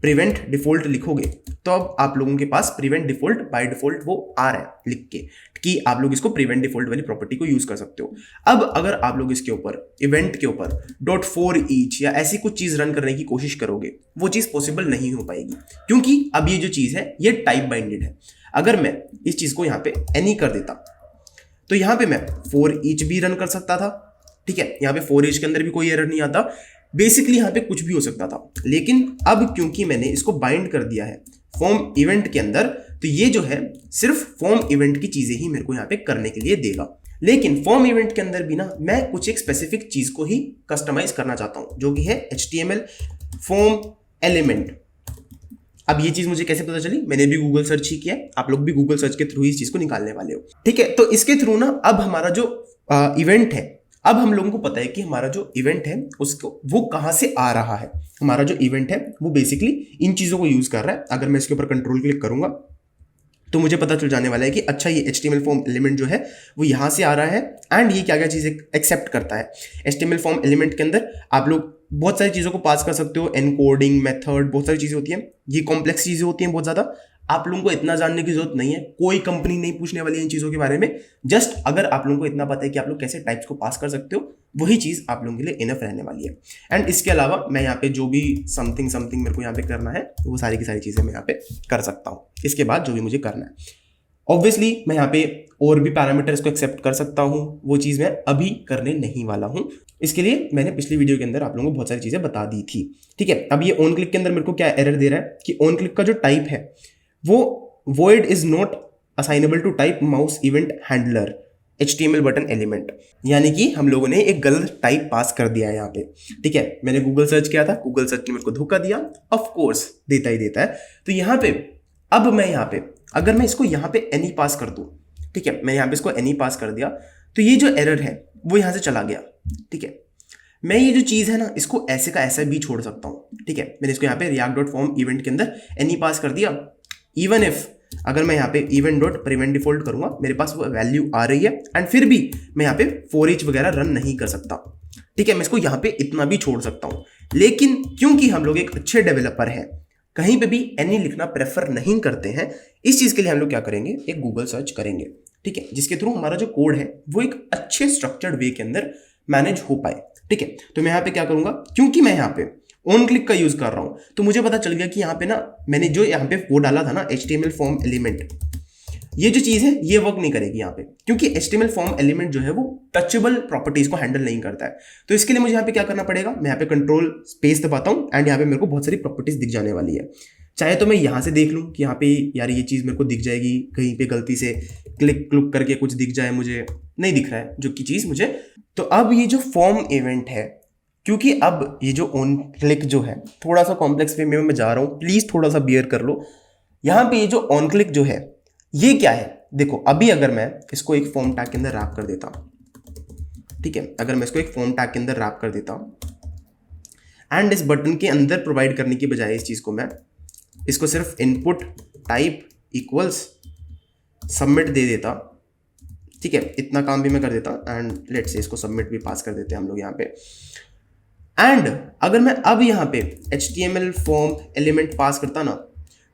A: प्रिवेंट डिफॉल्ट लिखोगे तो अब आप लोगों के पास प्रिवेंट डिफॉल्ट बाय डिफॉल्ट वो आ रहा है लिख के कि आप लोग इसको प्रिवेंट डिफॉल्ट वाली प्रॉपर्टी को यूज कर सकते हो। अब अगर आप लोग इसके ऊपर इवेंट के ऊपर डॉट फॉर ईच या ऐसी कुछ चीज रन करने की कोशिश करोगे, वो चीज पॉसिबल नहीं हो पाएगी, क्योंकि अब ये जो चीज है ये टाइप बाइंडेड है। अगर मैं इस चीज को यहाँ पे एनी कर देता तो यहाँ पे मैं फॉर ईच भी रन कर सकता था, ठीक है। यहाँ पे फॉर ईच के अंदर भी कोई एरर नहीं आता, बेसिकली यहाँ पे कुछ भी हो सकता था। लेकिन अब क्योंकि मैंने इसको बाइंड कर दिया है फॉर्म इवेंट के अंदर, तो ये जो है सिर्फ फॉर्म इवेंट की चीजें ही मेरे को यहाँ पे करने के लिए देगा। लेकिन फॉर्म इवेंट के अंदर भी ना मैं कुछ एक स्पेसिफिक चीज को ही कस्टमाइज करना चाहता हूँ, जो कि है HTML फॉर्म एलिमेंट। अब ये चीज मुझे कैसे पता चली, मैंने भी गूगल सर्च ही किया, आप लोग भी गूगल सर्च के थ्रू इस चीज को निकालने वाले हो, ठीक है। तो इसके थ्रू ना अब हमारा जो इवेंट है, अब हम लोगों को पता है कि हमारा जो इवेंट है उसको वो कहाँ से आ रहा है। हमारा जो इवेंट है वो बेसिकली इन चीजों को यूज कर रहा है। अगर मैं इसके ऊपर कंट्रोल क्लिक करूंगा तो मुझे पता चल जाने वाला है कि अच्छा ये HTML फॉर्म एलिमेंट जो है वो यहाँ से आ रहा है एंड ये क्या क्या चीज़ें एक्सेप्ट करता है। HTML फॉर्म एलिमेंट के अंदर आप लोग बहुत सारी चीज़ों को पास कर सकते हो, एनकोडिंग मेथड, बहुत सारी चीज़ें होती हैं। ये कॉम्प्लेक्स चीज़ें होती हैं बहुत ज़्यादा, आप लोगों को इतना जानने की जरूरत नहीं है, कोई कंपनी नहीं पूछने वाली है इन चीज़ों के बारे में। जस्ट अगर आप लोगों को इतना पता है कि आप लोग कैसे टाइप्स को पास कर सकते हो, वही चीज़ आप लोगों के लिए इनफ रहने वाली है। एंड इसके अलावा मैं यहाँ पे जो भी समथिंग मेरे को यहाँ पे करना है वो सारी की सारी चीज़ें मैं यहाँ पे कर सकता हूँ। इसके बाद जो भी मुझे करना है, ऑब्वियसली मैं यहाँ पे और भी पैरामीटर्स को एक्सेप्ट कर सकता हूँ, वो चीज़ मैं अभी करने नहीं वाला हूँ। इसके लिए मैंने पिछली वीडियो के अंदर आप लोगों को बहुत सारी चीज़ें बता दी थी, ठीक है। अब ये ऑन क्लिक के अंदर मेरे को क्या एरर दे रहा है कि ऑन क्लिक का जो टाइप है वो void is not assignable to type mouse event handler HTML button element, यानी कि हम लोगों ने एक गलत टाइप पास कर दिया है यहाँ पे, ठीक है। मैंने गूगल सर्च किया था, गूगल सर्च ने मेरे को धोखा दिया, ऑफ कोर्स देता ही देता है। तो यहाँ पे अब मैं यहाँ पे अगर मैं इसको यहाँ पे एनी पास कर दूँ, ठीक है, मैं यहाँ पे इसको एनी पास कर दिया तो ये जो एरर है वो यहाँ से चला गया, ठीक है। मैं ये जो चीज़ है ना इसको ऐसे का ऐसा भी छोड़ सकता हूँ, ठीक है। मैंने इसको यहाँ पे रिएक्ट डॉट फॉर्म इवेंट के अंदर एनी पास कर दिया। इवन इफ अगर मैं यहाँ पे इवेंट डॉट प्रिवेंट डिफॉल्ट करूंगा, मेरे पास वो वैल्यू आ रही है एंड फिर भी मैं यहाँ पे फॉर ईच वगैरह रन नहीं कर सकता, ठीक है। मैं इसको यहाँ पे इतना भी छोड़ सकता हूँ, लेकिन क्योंकि हम लोग एक अच्छे डेवलपर हैं, कहीं पे भी एनी लिखना प्रेफर नहीं करते हैं, इस चीज़ के लिए हम लोग क्या करेंगे, एक गूगल सर्च करेंगे, ठीक है, जिसके थ्रू हमारा जो कोड है वो एक अच्छे स्ट्रक्चर्ड वे के अंदर मैनेज हो पाए, ठीक है। तो मैं यहाँ पे क्या करूँगा, क्योंकि मैं यहाँ पे ऑन क्लिक का यूज कर रहा हूं तो मुझे पता चल गया कि यहाँ पे ना मैंने जो यहाँ पे वो डाला था ना HTML फॉर्म एलिमेंट, ये जो चीज है ये वर्क नहीं करेगी यहाँ पे, क्योंकि HTML फॉर्म एलिमेंट जो है वो टचेबल प्रॉपर्टीज को हैंडल नहीं करता है। तो इसके लिए मुझे यहाँ पे क्या करना पड़ेगा, मैं यहाँ पे कंट्रोल स्पेस दबाता हूँ एंड यहाँ पे मेरे को बहुत सारी प्रॉपर्टीज दिख जाने वाली है। चाहे तो मैं यहाँ से देख लूँ कि यहाँ पे यार ये चीज़ मेरे को दिख जाएगी, कहीं पे गलती से क्लिक क्लुक करके कुछ दिख जाए, मुझे नहीं दिख रहा है जो कि चीज़ मुझे। तो अब ये जो फॉर्म इवेंट है, क्योंकि अब ये जो ऑन क्लिक जो है थोड़ा सा कॉम्प्लेक्स वे में मैं जा रहा हूँ, प्लीज़ थोड़ा सा बियर कर लो। यहाँ पे ये जो ऑन क्लिक जो है ये क्या है, देखो अभी अगर मैं इसको एक फॉर्म टैग के अंदर रैप कर देता हूँ, ठीक है, अगर मैं इसको एक फॉर्म टैग के अंदर रैप कर देता हूँ एंड इस बटन के अंदर प्रोवाइड करने की बजाय इस चीज़ को मैं इसको सिर्फ इनपुट टाइप इक्वल्स सबमिट दे देता, ठीक है, इतना काम भी मैं कर देता एंड लेट्स से इसको सबमिट भी पास कर देते हैं हम लोग यहाँ पे। एंड अगर मैं अब यहाँ पे HTML फॉर्म एलिमेंट पास करता ना,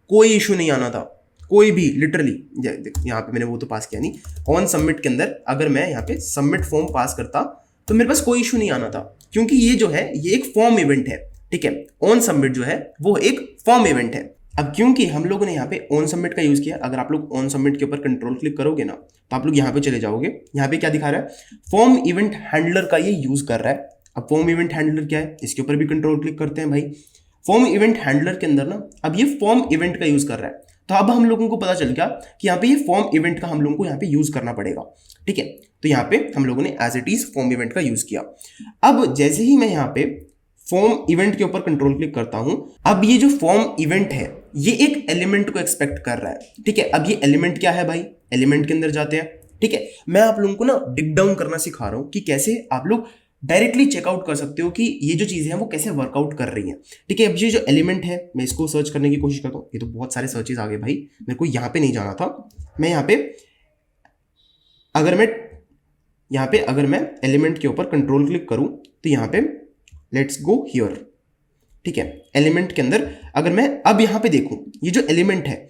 A: कोई इशू नहीं आना था, कोई भी लिटरली। यहाँ पे मैंने वो तो पास किया नहीं, ऑन सबमिट के अंदर अगर मैं यहाँ पे सबमिट फॉर्म पास करता तो मेरे पास कोई इशू नहीं आना था, क्योंकि ये जो है ये एक फॉर्म इवेंट है, ठीक है। ऑन सबमिट जो है वो एक फॉर्म इवेंट है। अब क्योंकि हम लोगों ने यहाँ पे ऑन सबमिट का यूज किया, अगर आप लोग ऑन सबमिट के ऊपर कंट्रोल क्लिक करोगे ना तो आप लोग यहाँ पे चले जाओगे, यहाँ पे क्या दिखा रहा है, फॉर्म इवेंट हैंडलर का ये यूज कर रहा है। अब फॉर्म इवेंट हैंडलर क्या है, इसके ऊपर भी कंट्रोल क्लिक करते हैं भाई। फॉर्म इवेंट हैंडलर के अंदर ना अब ये फॉर्म इवेंट का यूज कर रहा है, तो अब हम लोगों को पता चल गया कि यहाँ पे ये फॉर्म इवेंट का हम लोगों को यहाँ पे यूज करना पड़ेगा, ठीक है। तो यहाँ पे हम लोगों ने as it is form event का यूज किया। अब जैसे ही मैं यहाँ पे फॉर्म इवेंट के ऊपर कंट्रोल क्लिक करता हूं, अब ये जो फॉर्म इवेंट है ये एक एलिमेंट को एक्सपेक्ट कर रहा है, ठीक है। अब ये एलिमेंट क्या है भाई, एलिमेंट के अंदर जाते हैं, ठीक है। मैं आप लोगों को ना डिग डाउन करना सिखा रहा हूं कि कैसे आप लोग डायरेक्टली चेकआउट कर सकते हो कि ये जो चीजें हैं वो कैसे वर्कआउट कर रही हैं, ठीक है। अब ये जो एलिमेंट है मैं इसको सर्च करने की कोशिश करता हूँ, ये तो बहुत सारे सर्चेस आ गए भाई, मेरे को यहाँ पे नहीं जाना था। मैं यहाँ पे अगर मैं एलिमेंट के ऊपर कंट्रोल क्लिक करूं तो यहाँ पे लेट्स गो हियर, ठीक है। एलिमेंट के अंदर अगर मैं अब यहाँ पे देखूं, ये जो एलिमेंट है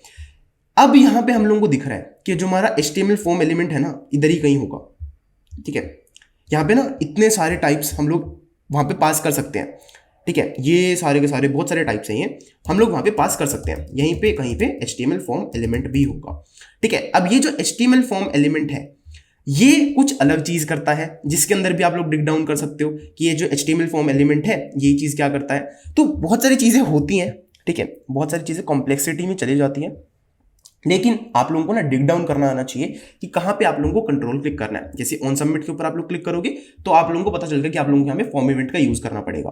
A: अब यहाँ पे हम लोगों को दिख रहा है कि जो हमारा HTML फॉर्म एलिमेंट है ना इधर ही कहीं होगा, ठीक है। यहाँ पे ना इतने सारे टाइप्स हम लोग वहाँ पे पास कर सकते हैं, ठीक है। ये सारे के सारे बहुत सारे टाइप्स हैं, हम लोग वहाँ पे पास कर सकते हैं। यहीं पे कहीं पे HTML फॉर्म एलिमेंट भी होगा, ठीक है। अब ये जो HTML फॉर्म एलिमेंट है ये कुछ अलग चीज करता है, जिसके अंदर भी आप लोग डिग डाउन कर सकते हो कि ये जो HTML फॉर्म एलिमेंट है ये चीज क्या करता है। तो बहुत सारी चीजें होती हैं, ठीक है, बहुत सारी चीजें कॉम्प्लेक्सिटी में चली जाती हैं, लेकिन आप लोगों को ना डिग डाउन करना आना चाहिए कि कहाँ पे आप लोगों को कंट्रोल क्लिक करना है। जैसे ऑन सबमिट के ऊपर आप लोग क्लिक करोगे तो आप लोगों को पता चलेगा कि आप लोगों को यहाँ पे फॉर्म इवेंट का यूज करना पड़ेगा।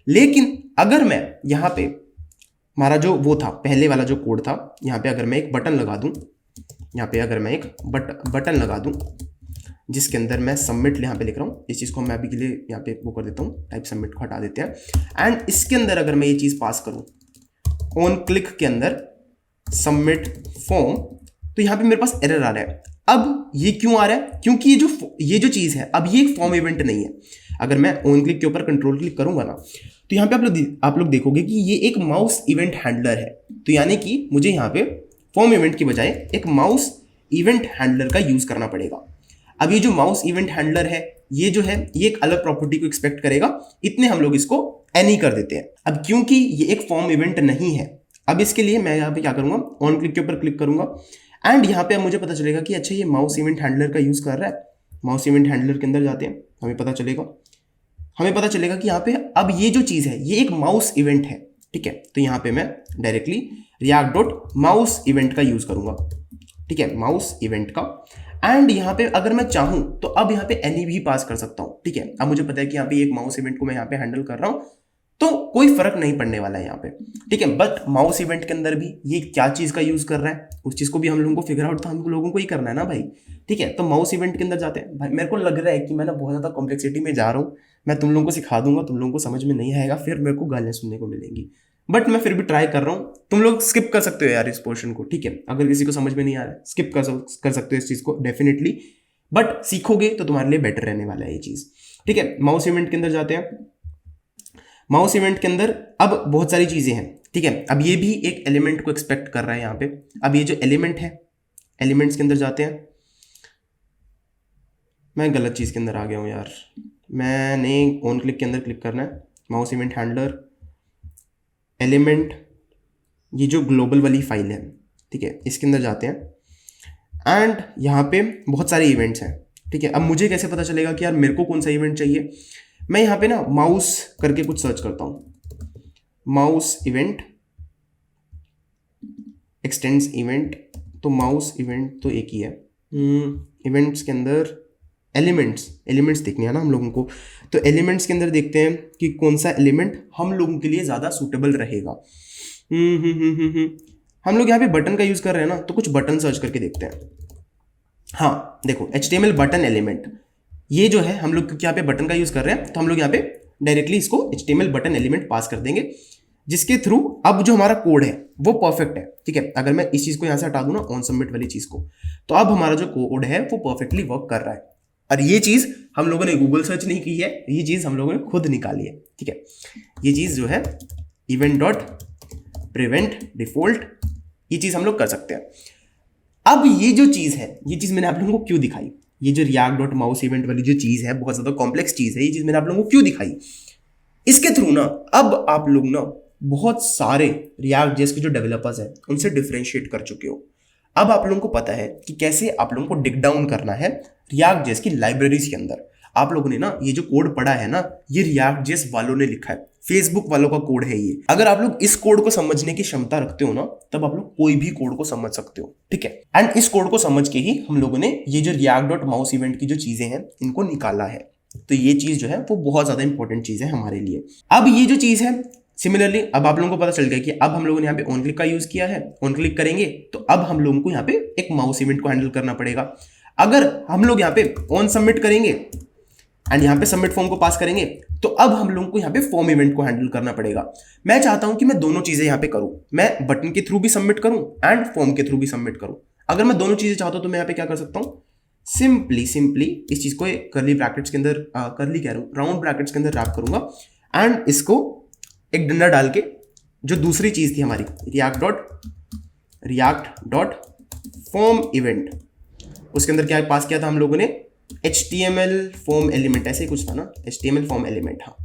A: लेकिन अगर मैं यहाँ पे हमारा जो वो था पहले वाला जो कोड था, यहाँ पे अगर मैं एक बटन लगा दूं, यहाँ पे अगर मैं एक बटन लगा दूं जिसके अंदर मैं सबमिट यहाँ पे लिख रहा हूँ, इस चीज़ को मैं अभी के लिए यहाँ पे वो कर देता हूँ, टाइप सबमिट को हटा देते हैं। एंड इसके अंदर अगर मैं ये चीज़ पास करूँ ऑन क्लिक के अंदर सबमिट फॉर्म, तो यहाँ पे मेरे पास एरर आ रहा है। अब ये क्यों आ रहा है, क्योंकि ये जो चीज़ है अब ये एक फॉर्म इवेंट नहीं है। अगर मैं ऑन क्लिक के ऊपर कंट्रोल क्लिक करूंगा ना तो यहाँ पे आप लोग देखोगे कि ये एक माउस इवेंट हैंडलर है, तो यानी कि मुझे यहाँ पे फॉर्म इवेंट की बजाय एक माउस इवेंट हैंडलर का यूज करना पड़ेगा। अब ये जो माउस इवेंट हैंडलर है ये जो है ये एक अलग प्रॉपर्टी को एक्सपेक्ट करेगा, इतने हम लोग इसको एनी कर देते हैं। अब क्योंकि ये एक फॉर्म इवेंट नहीं है, अब इसके लिए मैं यहाँ पे क्या करूंगा, ऑन क्लिक के ऊपर क्लिक करूंगा एंड यहाँ पे अब मुझे पता चलेगा कि अच्छा ये माउस इवेंट हैंडलर का यूज कर रहा है। माउस इवेंट हैंडलर के अंदर जाते हैं, हमें पता चलेगा कि यहाँ पे अब ये जो चीज़ है ये एक माउस इवेंट है, ठीक है। तो यहाँ पे मैं डायरेक्टली react.mouse इवेंट का यूज करूंगा, ठीक है, माउस इवेंट का। एंड यहाँ पे अगर मैं चाहूँ तो अब यहाँ पे एनी भी पास कर सकता हूँ, ठीक है। अब मुझे पता है कि यहाँ पे एक माउस इवेंट को मैं यहाँ पे हैंडल कर रहा हूँ तो कोई फर्क नहीं पड़ने वाला है यहाँ पे, ठीक है। बट माउस इवेंट के अंदर भी ये क्या चीज़ का यूज कर रहा है उस चीज़ को भी हम लोगों को फिगर आउट तो हम लोगों को ही करना है ना भाई, ठीक है। तो माउस इवेंट के अंदर जाते हैं भाई। मेरे को लग रहा है कि मैं ना बहुत ज़्यादा कॉम्प्लेक्सिटी में जा रहा हूँ, मैं तुम लोगों को सिखा दूंगा, तुम लोगों को समझ में नहीं आएगा, फिर मेरे को गालियाँ सुनने को मिलेंगी, बट मैं फिर भी ट्राई कर रहा हूँ। तुम लोग स्किप कर सकते हो यार इस पोर्शन को, ठीक है। अगर किसी को समझ में नहीं आ रहा है स्किप कर सकते हो इस चीज़ को डेफिनेटली, बट सीखोगे तो तुम्हारे लिए बेटर रहने वाला है ये चीज़, ठीक है। माउस इवेंट के अंदर जाते हैं। माउस इवेंट के अंदर अब बहुत सारी चीज़ें हैं, ठीक है। अब ये भी एक एलिमेंट को एक्सपेक्ट कर रहा है यहाँ पे। अब ये जो एलिमेंट है, एलिमेंट्स के अंदर जाते हैं। मैं गलत चीज़ के अंदर आ गया हूँ यार, मैंने ऑन क्लिक के अंदर क्लिक करना है, माउस इवेंट हैंडलर एलिमेंट, ये जो ग्लोबल वाली फाइल है, ठीक है, इसके अंदर जाते हैं। एंड यहाँ पे बहुत सारे इवेंट्स हैं, ठीक है। अब मुझे कैसे पता चलेगा कि यार मेरे को कौन सा इवेंट चाहिए, मैं यहाँ पे ना माउस करके कुछ सर्च करता हूँ, माउस इवेंट एक्सटेंड्स इवेंट, तो माउस इवेंट तो एक ही है। इवेंट्स के अंदर एलिमेंट्स देखने हैं ना हम लोगों को, तो एलिमेंट्स के अंदर देखते हैं कि कौन सा एलिमेंट हम लोगों के लिए ज़्यादा सूटेबल रहेगा। हम लोग यहाँ पे बटन का यूज़ कर रहे हैं ना, तो कुछ बटन सर्च करके देखते हैं। हाँ देखो, HTML बटन एलिमेंट, ये जो है हम लोग क्योंकि यहाँ पे बटन का यूज़ कर रहे हैं तो हम लोग यहाँ पे डायरेक्टली इसको HTML बटन एलिमेंट पास कर देंगे, जिसके थ्रू अब जो हमारा कोड है वो परफेक्ट है, ठीक है। अगर मैं इस चीज़ को यहाँ से हटा दूँ ना, ऑन सबमिट वाली चीज़ को, तो अब हमारा जो कोड है वो परफेक्टली वर्क कर रहा है। और ये चीज़ हम लोगों ने गूगल सर्च नहीं की है, ये चीज़ हम लोगों ने खुद निकाली है, ठीक है। ये चीज़ जो है event.prevent default, ये चीज़ हम लोग कर सकते हैं। अब ये जो चीज़ है, ये चीज़ मैंने आप लोगों को क्यों दिखाई, ये जो रिएक्ट डॉट माउस इवेंट वाली जो चीज़ है बहुत ज़्यादा कॉम्प्लेक्स चीज़ है, ये चीज़ मैंने आप लोगों को क्यों दिखाई, इसके थ्रू ना अब आप लोग ना बहुत सारे रिएक्ट जेएस के जो डेवलपर्स हैं उनसे डिफरेंशिएट कर चुके हो। अब आप लोगों को पता है कि कैसे आप लोगों को डिग डाउन करना है रिएक्ट जेएस की लाइब्रेरीज के अंदर। आप लोगों ने ना ये जो कोड पढ़ा है ना, ये रिएक्ट जेएस वालों ने लिखा है, फेसबुक वालों का कोड है ये। अगर आप लोग इस कोड को समझने की क्षमता रखते हो ना, तब आप लोग कोई भी कोड को समझ सकते हो, ठीक है। एंड इस कोड को समझ के ही हम लोगों ने ये जो रिएक्ट डॉट माउस इवेंट की जो चीजें हैं इनको निकाला है। तो ये चीज जो है वो बहुत ज्यादा इंपॉर्टेंट चीज है हमारे लिए। अब ये जो चीज है सिमिलरली अब आप लोगों को पता चल गया कि अब हम लोगों ने यहाँ पे ऑन क्लिक का यूज किया है, ऑन क्लिक करेंगे तो अब हम लोगों को यहाँ पे एक माउस इवेंट को हैंडल करना पड़ेगा। अगर हम लोग यहाँ पे ऑन सबमिट करेंगे एंड यहाँ पे सबमिट फॉर्म को पास करेंगे तो अब हम लोगों को यहाँ पे फॉर्म इवेंट को हैंडल करना पड़ेगा। मैं चाहता हूं कि मैं दोनों चीजें यहाँ पे करूं, मैं बटन के थ्रू भी सबमिट करूं एंड फॉर्म के थ्रू भी सबमिट करूं। अगर मैं दोनों चीजें चाहता हूं तो मैं यहाँ पे क्या कर सकता हूं, सिंपली इस चीज को करली ब्रैकेट्स के अंदर करली कह रहा हूं राउंड ब्रैकेट्स के अंदर रैप करूंगा एंड इसको एक डंडा डाल के जो दूसरी चीज थी हमारी रिएक्ट डॉट फॉर्म इवेंट, उसके अंदर क्या पास किया था हम लोगों ने, HTML फॉर्म एलिमेंट, ऐसे ही कुछ था ना, HTML फॉर्म एलिमेंट। हाँ,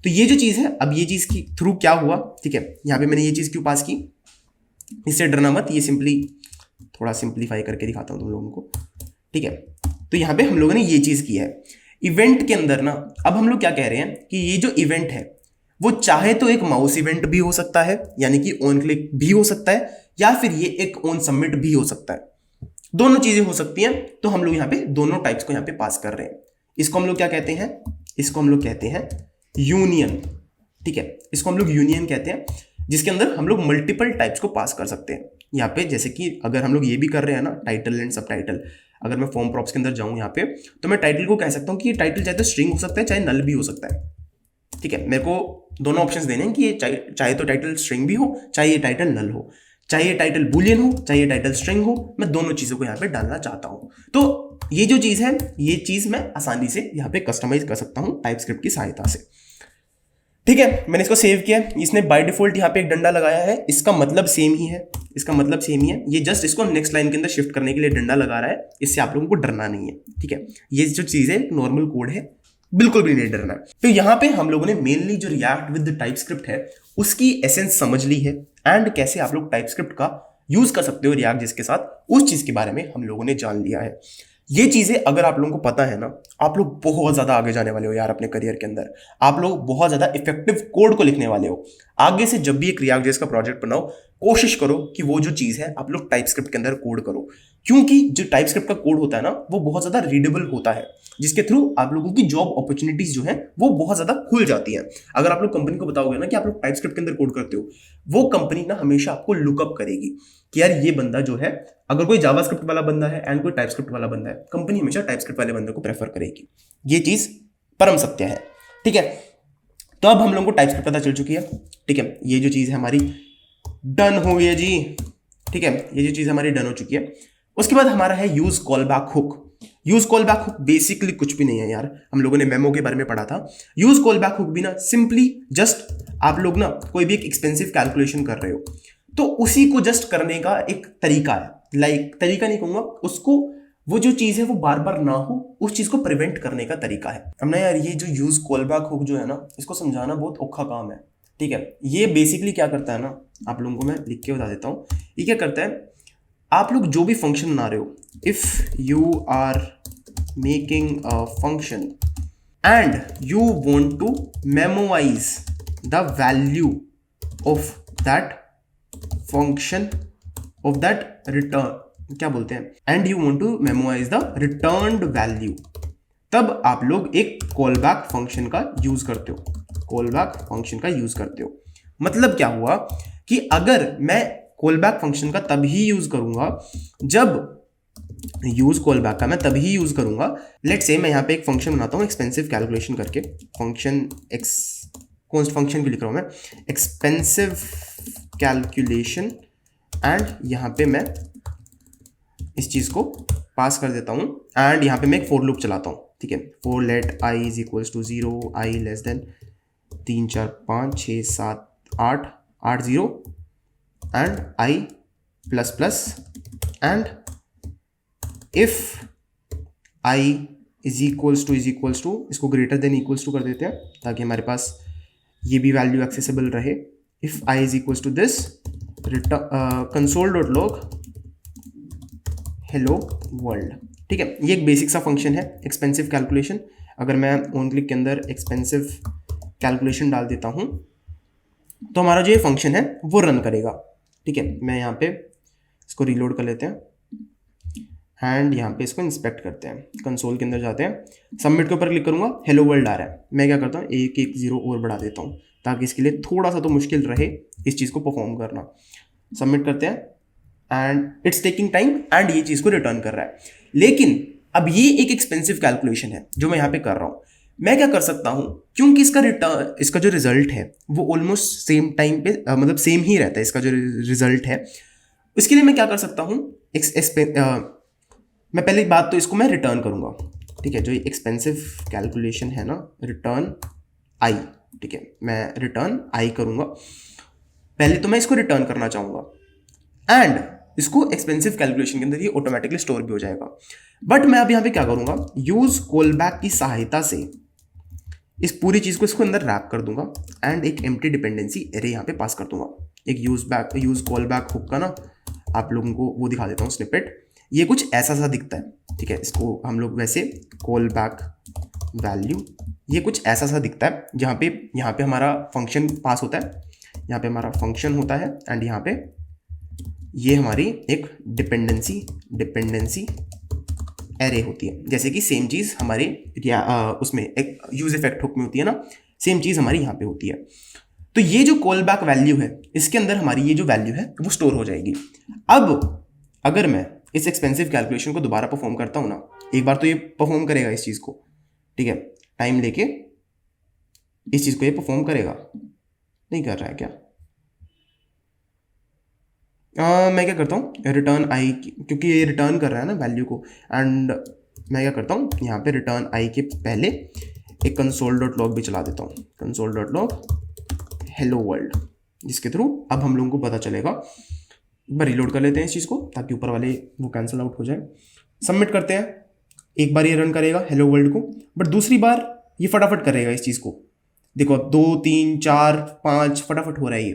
A: तो ये जो चीज़ है, अब ये चीज़ की थ्रू क्या हुआ, ठीक है, यहाँ पे मैंने ये चीज़ क्यों पास की, इससे डरना मत, ये सिंपली थोड़ा सिंप्लीफाई करके दिखाता हूँ तुम लोगों को, ठीक है। तो यहाँ पे हम लोगों ने ये चीज़ की है इवेंट के अंदर ना। अब हम लोग क्या कह रहे हैं कि ये जो इवेंट है वो चाहे तो एक माउस इवेंट भी हो सकता है, यानी कि ऑन क्लिक भी हो सकता है, या फिर ये एक ऑन सबमिट भी हो सकता है, दोनों चीजें हो सकती हैं। तो हम लोग यहाँ पे दोनों टाइप्स को यहाँ पे पास कर रहे हैं। इसको हम लोग क्या कहते हैं, इसको हम लोग कहते हैं यूनियन, ठीक है, इसको हम लोग यूनियन कहते हैं, जिसके अंदर हम लोग मल्टीपल टाइप्स को पास कर सकते हैं। यहाँ पे जैसे कि अगर हम लोग ये भी कर रहे हैं ना, टाइटल एंड सब टाइटल, अगर मैं फॉर्म प्रॉप्स के अंदर जाऊँ यहाँ पे तो मैं टाइटल को कह सकता हूँ कि ये टाइटल चाहे तो स्ट्रिंग हो सकता है चाहे नल भी हो सकता है, ठीक है। मेरे को दोनों ऑप्शंस देने हैं कि ये चाहे तो टाइटल स्ट्रिंग भी हो चाहे ये टाइटल नल हो, चाहे ये टाइटल बुलियन हो चाहे ये टाइटल स्ट्रिंग हो, मैं दोनों चीज़ों को यहाँ पे डालना चाहता हूँ। तो ये जो चीज़ है ये चीज़ मैं आसानी से यहाँ पे कस्टमाइज कर सकता हूँ टाइपस्क्रिप्ट की सहायता से, ठीक है। मैंने इसको सेव किया, इसने बाय डिफॉल्ट यहाँ पे एक डंडा लगाया है, इसका मतलब सेम ही है, इसका मतलब सेम ही है, ये जस्ट इसको नेक्स्ट लाइन के अंदर शिफ्ट करने के लिए डंडा लगा रहा है, इससे आप लोगों को डरना नहीं है, ठीक है। ये जो चीज़ है नॉर्मल कोड है, बिल्कुल भी नहीं डरना है। तो यहाँ पे हम लोगों ने मेनली जो रिएक्ट विद टाइपस्क्रिप्ट है उसकी एसेंस समझ ली है एंड कैसे आप लोग टाइपस्क्रिप्ट का यूज कर सकते हो रिएक्ट जिसके साथ, उस चीज के बारे में हम लोगों ने जान लिया है। ये चीजें अगर आप लोगों को पता है ना, आप लोग बहुत ज्यादा आगे जाने वाले हो यार अपने करियर के अंदर, आप लोग बहुत ज्यादा इफेक्टिव कोड को लिखने वाले हो। आगे से जब भी एक रिएक्ट जेएस का प्रोजेक्ट बनाओ, कोशिश करो कि वो जो चीज है आप लोग टाइपस्क्रिप्ट के अंदर कोड करो, क्योंकि जो टाइपस्क्रिप्ट का कोड होता है ना वो बहुत ज्यादा रीडेबल होता है, जिसके थ्रू आप लोगों की जॉब अपॉर्चुनिटीज जो है वो बहुत ज्यादा खुल जाती है। अगर आप लोग कंपनी को बताओगे ना कि आप लोग टाइपस्क्रिप्ट के अंदर कोड करते हो, वो कंपनी ना हमेशा आपको लुकअप करेगी कि यार ये बंदा जो है, अगर कोई जावास्क्रिप्ट वाला बंदा है एंड कोई टाइपस्क्रिप्ट वाला बंदा है, कंपनी हमेशा टाइपस्क्रिप्ट वाले बंदे को प्रेफर करेगी। ये चीज परम सत्य है, ठीक है। तो अब हम लोगों को टाइपस्क्रिप्ट पता चल चुकी है, ठीक है, ये जो चीज है हमारी डन हो गई है जी, ठीक है, ये जो चीज हमारी डन हो चुकी है। उसके बाद हमारा है use call back hook. Use call back hook basically कुछ भी नहीं है यार, हम लोगों ने मेमो के बारे में पढ़ा था। यूज कॉल बैक हुक भी ना सिंपली जस्ट आप लोग ना कोई भी एक एक्सपेंसिव कैलकुलेशन कर रहे हो तो उसी को जस्ट करने का एक तरीका है, लाइक तरीका नहीं कहूंगा उसको, वो जो चीज है वो बार बार ना हो उस चीज को प्रिवेंट करने का तरीका है। अब ना यार ये जो यूज कॉल बैक हुक जो है ना, इसको समझाना बहुत औखा काम है, ठीक है। ये बेसिकली क्या करता है ना, आप लोगों को मैं लिख के बता देता हूँ। ये क्या करता है, आप लोग जो भी फंक्शन बना रहे हो, if you are making a function and you want to memorize the value of that function of that return, क्या बोलते हैं, and you want to memorize the returned value, तब आप लोग एक कॉल बैक फंक्शन का यूज करते हो, कॉल बैक फंक्शन का यूज करते हो। मतलब क्या हुआ कि अगर मैं कॉल बैक फंक्शन का तभी यूज करूंगा जब यूज कॉल बैक का मैं तभी यूज करूंगा, लेट्स से मैं यहाँ पे एक फंक्शन बनाता हूँ एक्सपेंसिव कैलकुलेशन करके, फंक्शन कौन सा फंक्शन क्यों लिख रहा हूँ मैं, एक्सपेंसिव कैलकुलेशन, एंड यहाँ पे मैं इस चीज को पास कर देता हूँ एंड यहाँ पे मैं एक फॉर लूप चलाता हूँ, ठीक है। For let i is equals to 0, i less than 3 4 5 6 7 8 8 0 and i plus plus, and if i is equals to इसको ग्रेटर देन इक्वल्स टू कर देते हैं ताकि हमारे पास ये भी वैल्यू एक्सेसिबल रहे। If i is equals to this console dot log hello world. ठीक है, ये एक बेसिक सा फंक्शन है एक्सपेंसिव कैलकुलेशन। अगर मैं ऑन क्लिक के अंदर एक्सपेंसिव कैलकुलेशन डाल देता हूँ तो हमारा जो ये फंक्शन है वो रन करेगा। ठीक है, मैं यहाँ पे इसको रीलोड कर लेते हैं एंड यहाँ पे इसको इंस्पेक्ट करते हैं। कंसोल के अंदर जाते हैं, सबमिट के ऊपर क्लिक करूँगा, हेलो वर्ल्ड आ रहा है। मैं क्या करता हूँ, एक जीरो और बढ़ा देता हूँ ताकि इसके लिए थोड़ा सा तो मुश्किल रहे इस चीज़ को परफॉर्म करना। सबमिट करते हैं and it's taking time and ये चीज़ को रिटर्न कर रहा है। लेकिन अब ये एक एक्सपेंसिव कैलकुलेशन है जो मैं यहाँ पे कर रहा हूँ। मैं क्या कर सकता हूँ, क्योंकि इसका जो रिजल्ट है वो ऑलमोस्ट सेम टाइम पे मतलब सेम ही रहता है इसका जो रिजल्ट है। इसके लिए मैं क्या कर सकता हूँ, मैं पहली बात तो इसको मैं रिटर्न करूँगा। ठीक है, जो एक्सपेंसिव कैलकुलेशन है ना, रिटर्न आई। ठीक है, मैं रिटर्न आई करूँगा। पहले तो मैं इसको रिटर्न करना चाहूँगा एंड इसको एक्सपेंसिव कैलकुलेशन के अंदर ये ऑटोमेटिकली स्टोर भी हो जाएगा। बट मैं अब यहाँ पे क्या करूँगा, यूज कॉलबैक की सहायता से इस पूरी चीज़ को इसको अंदर रैप कर दूंगा एंड एक एम्प्टी डिपेंडेंसी एरे यहाँ पे पास कर दूंगा। एक यूज कॉल बैक हुक का ना आप लोगों को वो दिखा देता हूँ स्निपेट। ये कुछ ऐसा सा दिखता है। ठीक है, इसको हम लोग वैसे कॉल बैक वैल्यू, ये कुछ ऐसा सा दिखता है जहाँ पे हमारा फंक्शन पास होता है, यहाँ पे हमारा फंक्शन होता है एंड यहाँ पे ये हमारी एक डिपेंडेंसी एरे होती है। जैसे कि सेम चीज़ हमारे उसमें एक यूज इफेक्ट हुक में होती है ना, सेम चीज़ हमारी यहाँ पे होती है। तो ये जो कॉल बैक वैल्यू है इसके अंदर हमारी ये जो वैल्यू है वो स्टोर हो जाएगी। अब अगर मैं इस एक्सपेंसिव कैलकुलेशन को दोबारा परफॉर्म करता हूँ ना, एक बार तो ये परफॉर्म करेगा इस चीज़ को। ठीक है, टाइम लेके इस चीज़ को ये परफॉर्म करेगा, नहीं कर रहा है क्या? मैं क्या करता हूँ, रिटर्न आई, क्योंकि ये रिटर्न कर रहा है ना वैल्यू को, एंड मैं क्या करता हूँ यहाँ पे रिटर्न आई के पहले एक कंसोल डॉट लॉग भी चला देता हूँ, console dot log hello world, जिसके थ्रू अब हम लोगों को पता चलेगा। एक बार रिलोड कर लेते हैं इस चीज़ को ताकि ऊपर वाले वो कैंसिल आउट हो जाए। सबमिट करते हैं, एक बार ये रन करेगा हेलो वर्ल्ड को, बट दूसरी बार ये फटाफट करेगा इस चीज़ को। देखो अब 2 3 4 5 फटाफट हो रहा है ये।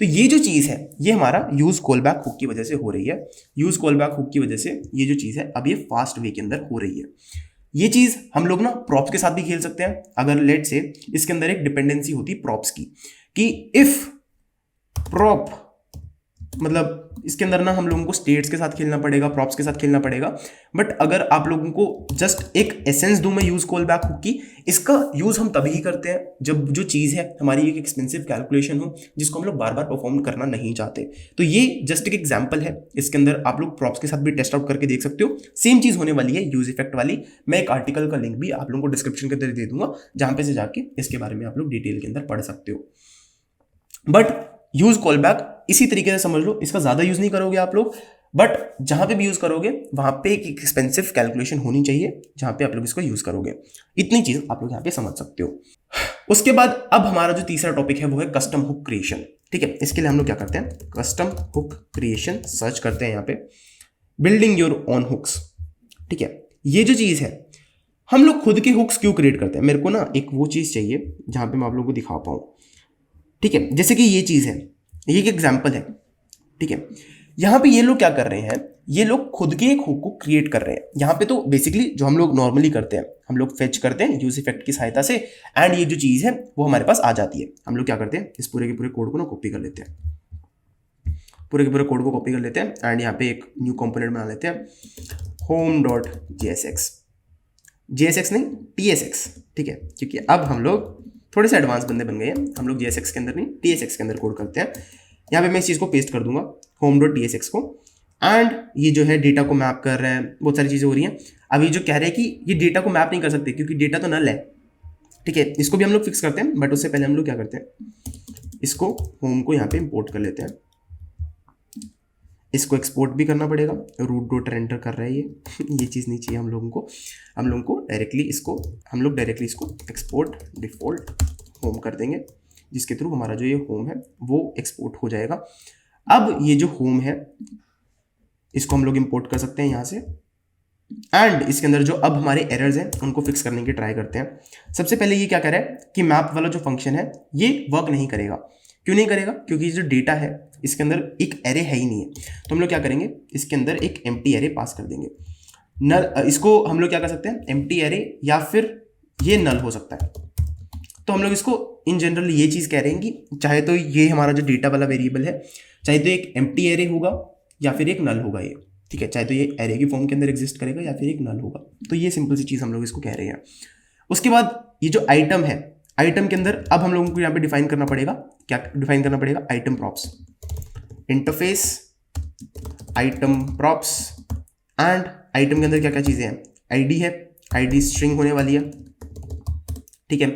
A: तो ये जो चीज़ है ये हमारा यूज कॉल बैक हुक की वजह से हो रही है। यूज कॉल बैक हुक की वजह से ये जो चीज़ है अब ये फास्ट वे के अंदर हो रही है। ये चीज़ हम लोग ना प्रॉप्स के साथ भी खेल सकते हैं। अगर लेट से इसके अंदर एक डिपेंडेंसी होती है प्रॉप्स की, कि इफ प्रॉप, मतलब इसके अंदर ना हम लोगों को स्टेट्स के साथ खेलना पड़ेगा, प्रॉप्स के साथ खेलना पड़ेगा। बट अगर आप लोगों को जस्ट एक एसेंस दूं मैं यूज कॉल बैक हुक की, इसका यूज हम तभी ही करते हैं जब जो चीज़ है हमारी एक एक्सपेंसिव कैलकुलेशन हो जिसको हम लोग बार बार परफॉर्म करना नहीं चाहते। तो ये जस्ट एक एग्जाम्पल है, इसके अंदर आप लोग प्रॉप्स के साथ भी टेस्ट आउट करके देख सकते हो। सेम चीज़ होने वाली है यूज इफेक्ट वाली। मैं एक आर्टिकल का लिंक भी आप लोगों को डिस्क्रिप्शन के अंदर दे दूंगा जहां पे से जाके इसके बारे में आप लोग डिटेल के अंदर पढ़ सकते हो। बट यूज कॉल बैक इसी तरीके से समझ लो, इसका ज्यादा यूज नहीं करोगे आप लोग, बट जहां पे भी यूज करोगे वहां पे एक एक्सपेंसिव कैलकुलेशन होनी चाहिए जहां पे आप लोग इसको यूज करोगे। इतनी चीज आप लोग यहाँ पे समझ सकते हो। उसके बाद अब हमारा जो तीसरा टॉपिक है वो है कस्टम हुक क्रिएशन। ठीक है, इसके लिए हम लोग क्या करते हैं, कस्टम हुक क्रिएशन सर्च करते हैं यहाँ पे, बिल्डिंग योर ओन हुक्स। ठीक है, ये जो चीज है हम लोग खुद के हुक्स क्यों क्रिएट करते हैं। मेरे को ना एक वो चीज चाहिए जहां पे मैं आप लोगों को दिखा पाऊं। ठीक है, जैसे कि ये चीज़ है, ये एक एग्जाम्पल है। ठीक है, यहाँ पे ये लोग क्या कर रहे हैं, ये लोग खुद के एक हुक को क्रिएट कर रहे हैं। यहाँ पे तो बेसिकली जो हम लोग नॉर्मली करते हैं, हम लोग फेच करते हैं यूज इफेक्ट की सहायता से, एंड ये जो चीज़ है वो हमारे पास आ जाती है। हम लोग क्या करते हैं, इस पूरे के पूरे कोड को ना कॉपी कर लेते हैं, पूरे के पूरे कोड को कॉपी कर लेते हैं एंड यहाँ पे एक न्यू कंपोनेंट बना लेते हैं, home.jsx, JSX नहीं TSX। ठीक है, क्योंकि अब हम लोग थोड़े से एडवांस बंदे बन गए हैं, हम लोग JSX के अंदर नहीं TSX के अंदर कोड करते हैं। यहाँ पे मैं इस चीज़ को पेस्ट कर दूंगा home.tsx को, एंड ये जो है डेटा को मैप कर रहे हैं, बहुत सारी चीज़ें हो रही हैं। अब ये जो कह रहे हैं कि ये डेटा को मैप नहीं कर सकते क्योंकि डेटा तो नल है। ठीक है, इसको भी हम लोग फिक्स करते हैं, बट उससे पहले हम लोग क्या करते हैं, इसको होम को यहाँ पे इम्पोर्ट कर लेते हैं। इसको एक्सपोर्ट भी करना पड़ेगा, रूट डॉट रेंडर कर रहा है ये चीज़ नहीं चाहिए हम लोगों को डायरेक्टली इसको एक्सपोर्ट डिफ़ॉल्ट होम कर देंगे, जिसके थ्रू हमारा जो ये होम है वो एक्सपोर्ट हो जाएगा। अब ये जो होम है इसको हम लोग इंपोर्ट कर सकते हैं यहाँ से, एंड इसके अंदर जो अब हमारे एरर्स हैं उनको फिक्स करने की ट्राई करते हैं। सबसे पहले ये क्या कह रहा है कि मैप वाला जो फंक्शन है ये वर्क नहीं करेगा। क्यों नहीं करेगा? क्योंकि जो डेटा है इसके अंदर एक एरे है ही नहीं है। तो हम लोग क्या करेंगे, इसके अंदर एक एम्प्टी एरे पास कर देंगे। नल, इसको हम लोग क्या कर सकते हैं, एम्प्टी एरे या फिर ये नल हो सकता है। तो हम लोग इसको इन जनरल ये चीज़ कह रहे हैं कि चाहे तो ये हमारा जो डेटा वाला वेरिएबल है, चाहे तो एक एम्प्टी एरे होगा या फिर एक नल होगा ये, ठीक है। चाहे तो ये एरे की फॉर्म के अंदर एग्जिस्ट करेगा या फिर एक नल होगा। तो ये सिंपल सी चीज़ हम लोग इसको कह रहे हैं। उसके बाद ये जो आइटम है, आइटम के अंदर अब हम लोगों को यहाँ पे डिफाइन करना पड़ेगा। क्या डिफाइन करना पड़ेगा? Item props, interface item props. And item के अंदर क्या क्या चीज़ें हैं? आईडी है, आईडी स्ट्रिंग होने वाली है, ठीक है।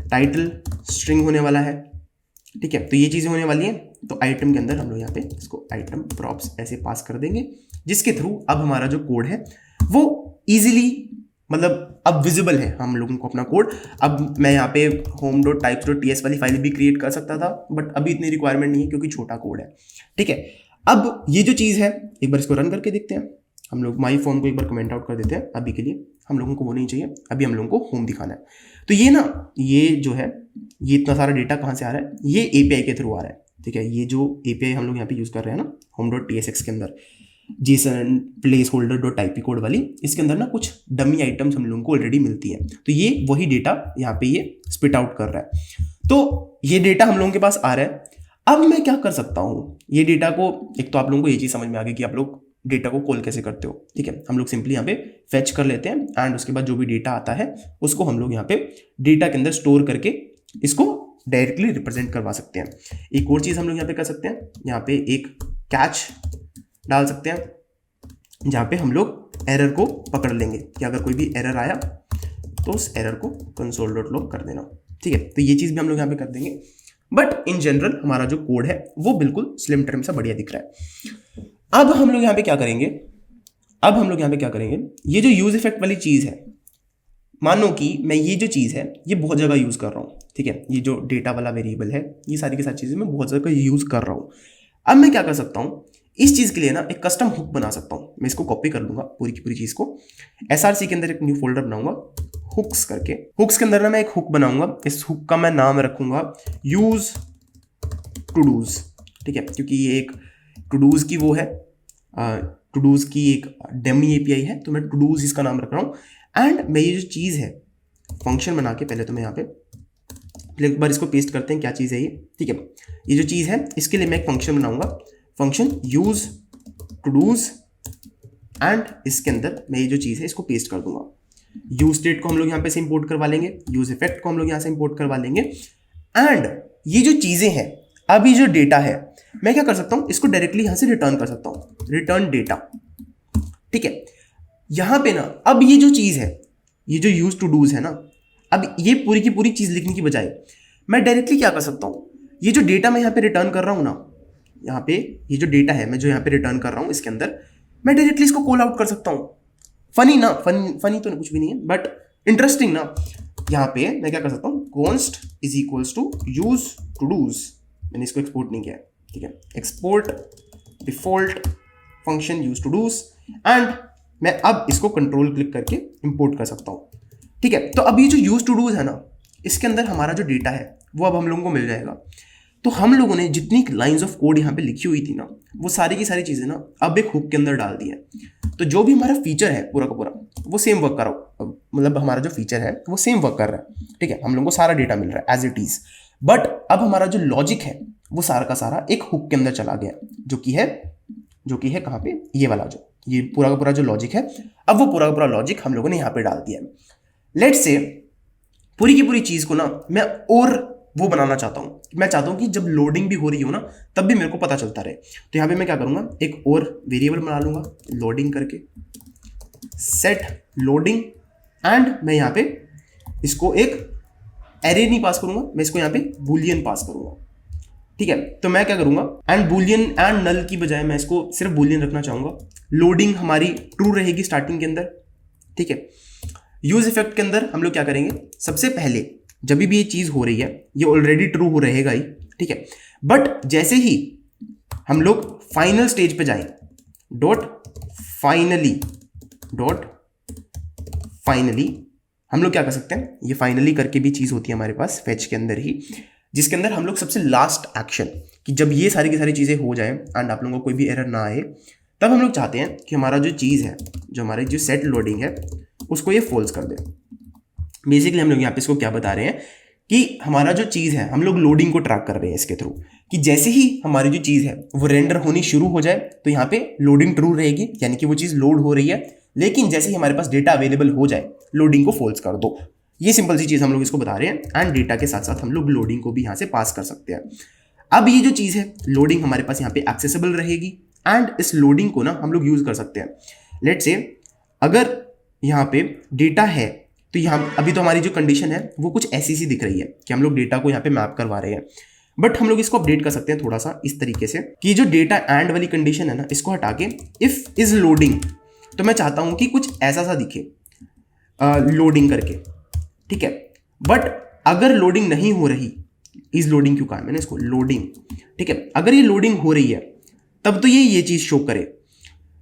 A: टाइटल स्ट्रिंग होने वाला है, ठीक है। तो ये चीज़ें होने वाली हैं। तो आइटम के अंदर हम लोग यहाँ पे इसको आइटम प्रॉप्स ऐसे पास कर देंगे, जिसके थ्रू अब हमारा जो कोड है वो इजीली, मतलब अब विजिबल है हम लोगों को अपना कोड। अब मैं यहाँ पे home.types.ts वाली फाइल भी क्रिएट कर सकता था, बट अभी इतनी रिक्वायरमेंट नहीं है क्योंकि छोटा कोड है, ठीक है। अब ये जो चीज़ है, एक बार इसको रन करके देखते हैं। हम लोग माई फॉर्म को एक बार कमेंट आउट कर देते हैं। अभी के लिए हम लोगों को वो नहीं चाहिए, अभी हम लोगों को होम दिखाना है। तो ये ना, ये जो है, ये इतना सारा डेटा कहाँ से आ रहा है? ये एपीआई के थ्रू आ रहा है, ठीक है। ये जो एपीआई हम लोग यहाँ पे यूज़ कर रहे हैं ना, home.tsx के अंदर JSON placeholder.ip कोड वाली, इसके अंदर ना कुछ डमी आइटम्स हम लोगों को ऑलरेडी मिलती हैं। तो ये वही डेटा यहाँ पे ये स्पिट आउट कर रहा है। तो ये डेटा हम लोगों के पास आ रहा है। अब मैं क्या कर सकता हूँ, ये डेटा को, एक तो आप लोगों को ये चीज़ समझ में आ गई कि आप लोग डेटा को कॉल कैसे करते हो, ठीक है। हम लोग सिंपली यहाँ पे फेच कर लेते हैं एंड उसके बाद जो भी डेटा आता है उसको हम लोग यहाँ पे डेटा के अंदर स्टोर करके इसको डायरेक्टली रिप्रेजेंट करवा सकते हैं। एक और चीज़ हम लोग यहाँ पे कर सकते हैं, यहाँ पे एक कैच डाल सकते हैं जहाँ पे हम लोग एरर को पकड़ लेंगे कि अगर कोई भी एरर आया तो उस एरर को console.log कर देना, ठीक है। तो ये चीज़ भी हम लोग यहाँ पे कर देंगे। बट इन जनरल हमारा जो कोड है वो बिल्कुल स्लिम टर्म सा बढ़िया दिख रहा है। अब हम लोग यहाँ पे क्या करेंगे, ये जो यूज इफेक्ट वाली चीज़ है, मानो कि मैं ये जो चीज़ है ये बहुत जगह यूज़ कर रहा हूँ, ठीक है। ये जो डेटा वाला वेरिएबल है, ये सारी की सारी चीज़ें मैं बहुत जगह यूज़ कर रहा हूँ। अब मैं क्या कर सकता हूँ, इस चीज़ के लिए ना एक कस्टम हुक बना सकता हूँ। मैं इसको कॉपी कर लूँगा पूरी की पूरी चीज़ को, SRC के अंदर एक न्यू फोल्डर बनाऊंगा हुक्स करके। हुक्स के अंदर ना मैं एक हुक बनाऊंगा, इस हुक का मैं नाम रखूंगा यूज टू डूज, ठीक है। क्योंकि ये एक टू डूज की वो है, टू डूज की एक डेमी एपीआई है, तो मैं टू डूज इसका नाम रख रहा हूँ। एंड मैं ये जो चीज़ है फंक्शन बना के, पहले तो मैं यहाँ पे एक बार इसको पेस्ट करते हैं क्या चीज़ है ये, ठीक है। ये जो चीज़ है इसके लिए मैं एक फंक्शन बनाऊंगा, function use todos, and इसके अंदर मैं ये जो चीज़ है इसको पेस्ट कर दूंगा। यूज स्टेट को हम लोग यहाँ पे से इंपोर्ट करवा लेंगे, यूज इफेक्ट को हम लोग यहाँ से इंपोर्ट करवा लेंगे। एंड ये जो चीज़ें हैं, अभी जो डेटा है, मैं क्या कर सकता हूँ, इसको डायरेक्टली यहाँ से रिटर्न कर सकता हूँ, रिटर्न डेटा, ठीक है। यहाँ पे ना अब ये जो चीज़ है, ये जो यूज टू डूज है ना, अब ये पूरी की पूरी चीज़ लिखने की बजाय मैं डायरेक्टली क्या कर सकता हूँ, ये जो डेटा मैं यहाँ पे रिटर्न कर रहा हूँ ना, यहाँ पे ये जो डेटा है मैं जो यहाँ पे रिटर्न कर रहा हूँ, इसके अंदर मैं डायरेक्टली इसको कॉल आउट कर सकता हूँ। फनी ना, फनी तो कुछ भी नहीं है, बट इंटरेस्टिंग ना। यहाँ पे मैं क्या कर सकता हूँ, const is equals to use todos, मैंने इसको एक्सपोर्ट नहीं किया है, ठीक है। Export default function use todos, and मैं अब इसको कंट्रोल क्लिक करके इंपोर्ट कर सकता हूँ, ठीक है। तो अब ये जो यूज टू डूज है ना, इसके अंदर हमारा जो डेटा है वो अब हम लोगों को मिल जाएगा। तो हम लोगों ने जितनी लाइंस ऑफ कोड यहाँ पे लिखी हुई थी ना, वो सारी की सारी चीज़ें ना अब एक हुक के अंदर डाल दी है। तो जो भी हमारा फीचर है पूरा का पूरा वो सेम वर्क कर रहा, मतलब हमारा जो फीचर है वो सेम वर्क कर रहा है, ठीक है। हम लोगों को सारा डेटा मिल रहा है एज इट इज़, बट अब हमारा जो लॉजिक है वो सारा का सारा एक हुक के अंदर चला गया, जो कि है कहाँ पे, ये वाला जो, ये पूरा का पूरा जो लॉजिक है, अब वो पूरा का पूरा लॉजिक हम लोगों ने यहाँ पे डाल दिया है। लेट्स से पूरी की पूरी चीज़ को ना मैं और वो बनाना चाहता हूँ, मैं चाहता हूँ कि जब लोडिंग भी हो रही हो ना तब भी मेरे को पता चलता रहे। तो यहाँ पे मैं क्या करूँगा, एक और वेरिएबल बना लूँगा लोडिंग करके, सेट लोडिंग, एंड मैं यहाँ पे इसको एक एरे नहीं पास करूँगा, मैं इसको यहाँ पे बूलियन पास करूँगा, ठीक है। तो मैं क्या करूँगा, एंड बूलियन एंड नल की बजाय मैं इसको सिर्फ बूलियन रखना चाहूँगा। लोडिंग हमारी ट्रू रहेगी स्टार्टिंग के अंदर, ठीक है। यूज इफेक्ट के अंदर हम लोग क्या करेंगे, सबसे पहले जब भी ये चीज़ हो रही है ये ऑलरेडी ट्रू हो रहेगा ही, ठीक है। बट जैसे ही हम लोग फाइनल स्टेज पे जाएं, डॉट फाइनली डॉट फाइनली हम लोग क्या कर सकते हैं, ये फाइनली करके भी चीज़ होती है हमारे पास फेच के अंदर ही, जिसके अंदर हम लोग सबसे लास्ट एक्शन कि जब ये सारी की सारी चीज़ें हो जाए एंड आप लोगों को कोई भी एरर ना आए, तब हम लोग चाहते हैं कि हमारा जो चीज़ है, जो हमारी जो सेट लोडिंग है, उसको ये फॉल्स कर दे। बेसिकली हम लोग यहाँ पे इसको क्या बता रहे हैं कि हमारा जो चीज़ है, हम लोग लोडिंग को ट्रैक कर रहे हैं इसके थ्रू, कि जैसे ही हमारी जो चीज़ है वो रेंडर होनी शुरू हो जाए तो यहाँ पे लोडिंग ट्रू रहेगी, यानी कि वो चीज़ लोड हो रही है, लेकिन जैसे ही हमारे पास डेटा अवेलेबल हो जाए लोडिंग को फॉल्स कर दो। ये सिंपल सी चीज़ हम लोग इसको बता रहे हैं एंड डेटा के साथ साथ हम लोग लोडिंग को भी यहाँ से पास कर सकते हैं। अब ये जो चीज़ है लोडिंग हमारे पास यहाँ पे एक्सेसिबल रहेगी एंड इस लोडिंग को ना हम लोग यूज़ कर सकते हैं। लेट्स से अगर यहाँ पे डेटा है तो यहाँ अभी तो हमारी जो कंडीशन है वो कुछ ऐसी सी दिख रही है कि हम लोग डेटा को यहाँ पे मैप करवा रहे हैं, बट हम लोग इसको अपडेट कर सकते हैं थोड़ा सा इस तरीके से कि जो डेटा एंड वाली कंडीशन है ना, इसको हटा के इफ इज लोडिंग, तो मैं चाहता हूँ कि कुछ ऐसा सा दिखे लोडिंग करके, ठीक है। बट अगर लोडिंग नहीं हो रही, इज लोडिंग क्यों कहा है मैंने इसको, लोडिंग, ठीक है। अगर ये लोडिंग हो रही है तब तो ये चीज़ शो करे,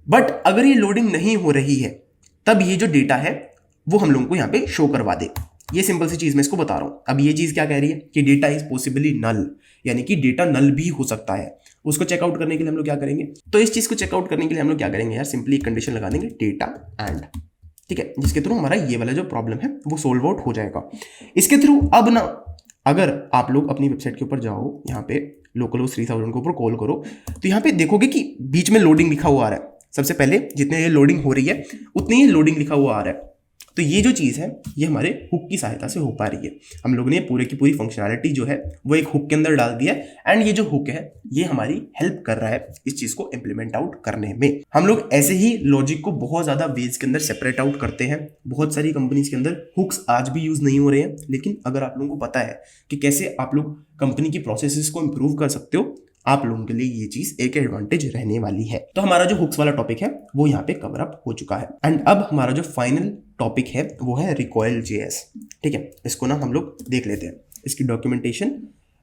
A: बट अगर ये लोडिंग नहीं हो रही है तब ये जो डेटा है वो हम लोगों को यहाँ पे शो करवा दे। ये सिंपल सी चीज़ मैं इसको बता रहा हूँ। अब ये चीज़ क्या कह रही है कि डेटा इज पॉसिबली नल, यानी कि डेटा नल भी हो सकता है। उसको चेकआउट करने के लिए हम लोग क्या करेंगे, तो इस चीज़ को चेकआउट करने के लिए हम लोग क्या करेंगे यार, सिंपली एक कंडीशन लगा देंगे डेटा एंड, ठीक है, जिसके थ्रू हमारा ये वाला जो प्रॉब्लम है वो सोल्व आउट हो जाएगा। इसके थ्रू अब ना अगर आप लोग अपनी वेबसाइट के ऊपर जाओ, यहाँ पे लोकल होस्ट 3000 के ऊपर कॉल करो, तो यहाँ पे देखोगे कि बीच में लोडिंग लिखा हुआ आ रहा है। सबसे पहले जितने ये लोडिंग हो रही है उतनी ही लोडिंग लिखा हुआ आ रहा है। तो ये जो चीज़ है ये हमारे हुक की सहायता से हो पा रही है। हम लोगों ने पूरे की पूरी फंक्शनैलिटी जो है वो एक हुक के अंदर डाल दिया है एंड ये जो हुक है ये हमारी हेल्प कर रहा है इस चीज़ को इम्प्लीमेंट आउट करने में। हम लोग ऐसे ही लॉजिक को बहुत ज़्यादा वेज के अंदर सेपरेट आउट करते हैं। बहुत सारी कंपनीज के अंदर हुक्स आज भी यूज़ नहीं हो रहे हैं, लेकिन अगर आप लोगों को पता है कि कैसे आप लोग कंपनी की प्रोसेसेस को इम्प्रूव कर सकते हो, आप लोगों के लिए ये चीज एक एडवांटेज रहने वाली है। तो हमारा जो हुक्स वाला टॉपिक है वो यहाँ पे कवर अप हो चुका है एंड अब हमारा जो फाइनल टॉपिक है वो है रिकॉयल जेएस, ठीक है। इसको ना हम लोग देख लेते हैं। इसकी डॉक्यूमेंटेशन,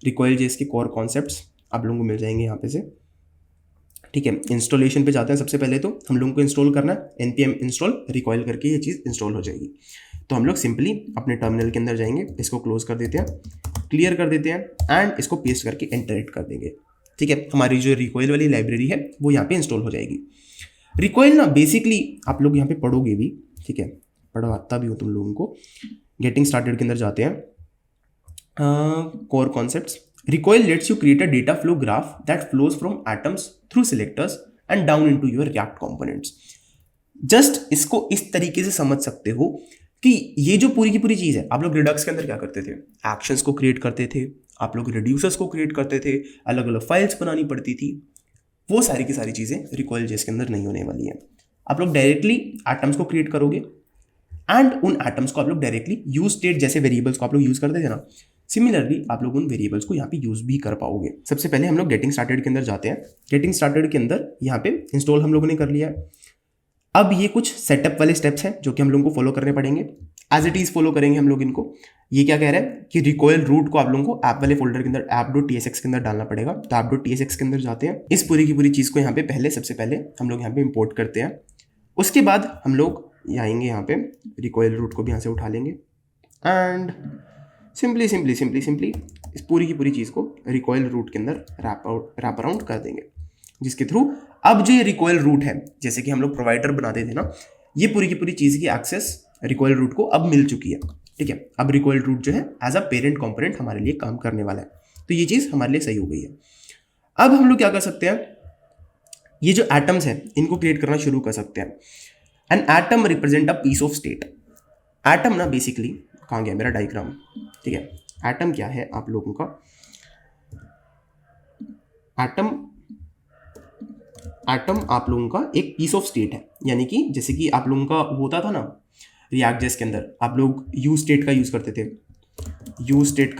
A: रिकॉयल जेएस के कोर कॉन्सेप्ट्स आप लोगों को मिल जाएंगे यहाँ पे से, ठीक है। इंस्टॉलेशन पे जाते हैं। सबसे पहले तो हम लोगों को इंस्टॉल करना है npm इंस्टॉल रिकॉयल करके ये चीज़ इंस्टॉल हो जाएगी। तो हम लोग सिंपली अपने टर्मिनल के अंदर जाएंगे, इसको क्लोज कर देते हैं, क्लियर कर देते हैं एंड इसको पेस्ट करके एंटर इट कर देंगे, ठीक है। हमारी जो रिकॉयल वाली लाइब्रेरी है वो यहाँ पे इंस्टॉल हो जाएगी। रिकॉयल ना बेसिकली आप लोग यहाँ पे पढ़ोगे भी, ठीक है, पढ़वाता भी हो तुम लोगों को। गेटिंग स्टार्टेड के अंदर जाते हैं, core concepts. Recoil let's you create a data flow graph that flows from atoms through selectors and down into your react components. Just इसको इस तरीके से समझ सकते हो कि ये जो पूरी की पूरी चीज़ है, आप लोग रिडक्स के अंदर क्या करते थे, एक्शंस को क्रिएट करते थे, आप लोग रिड्यूसर्स को क्रिएट करते थे, अलग अलग फाइल्स बनानी पड़ती थी। वो सारी की सारी चीज़ें रिकॉयल जेएस के अंदर नहीं होने वाली हैं। आप लोग डायरेक्टली एटम्स को क्रिएट करोगे एंड उन एटम्स को आप लोग डायरेक्टली यूज स्टेट जैसे वेरिएबल्स को आप लोग यूज़ करते थे ना, सिमिलरली आप लोग उन वेरिएबल्स को यहाँ पे यूज़ भी कर पाओगे। सबसे पहले हम लोग गेटिंग स्टार्टेड के अंदर जाते हैं। गेटिंग स्टार्टेड के अंदर यहाँ पे इंस्टॉल हम लोगों ने कर लिया है। अब ये कुछ सेटअप वाले स्टेप्स हैं जो कि हम लोगों को फॉलो करने पड़ेंगे। एज इट इज फॉलो करेंगे हम लोग इनको। ये क्या कह रहा है कि रिकॉयल रूट को आप लोगों को ऐप वाले फोल्डर के अंदर app.tsx के अंदर डालना पड़ेगा। तो app.tsx के अंदर जाते हैं। इस पूरी की पूरी चीज़ को यहाँ पे पहले सबसे पहले हम लोग यहाँ पे इंपोर्ट करते हैं। उसके बाद हम लोग आएंगे यहाँ पे रिकॉयल रूट को भी यहाँ से उठा लेंगे and simply simply simply simply इस पूरी की पूरी चीज़ को रिकॉयल रूट के अंदर रैप अराउंड कर देंगे, जिसके थ्रू अब जो ये रिकॉयल रूट है, जैसे कि हम लोग प्रोवाइडर बनाते थे ना, ये पूरी की पूरी चीज़ की एक्सेस रिकॉयल रूट को अब मिल चुकी है, ठीक है। अब रिकॉयल रूट जो है एज अ पेरेंट कंपोनेंट हमारे लिए काम करने वाला है। तो ये चीज़ हमारे लिए सही हो गई है। अब हम लोग क्या कर सकते हैं, ये जो एटम्स हैं इनको क्रिएट करना शुरू कर सकते हैं। An atom represent a piece of state. Atom ना बेसिकली, कहाँ गया मेरा डायग्राम, ठीक है। एटम क्या है आप लोगों का, एटम आप लोगों का एक पीस ऑफ स्टेट है। यानी कि जैसे कि आप लोगों का होता था ना रिएक्ट जेएस के अंदर, आप लोग यूज स्टेट का यूज़ करते थे, यूज स्टेट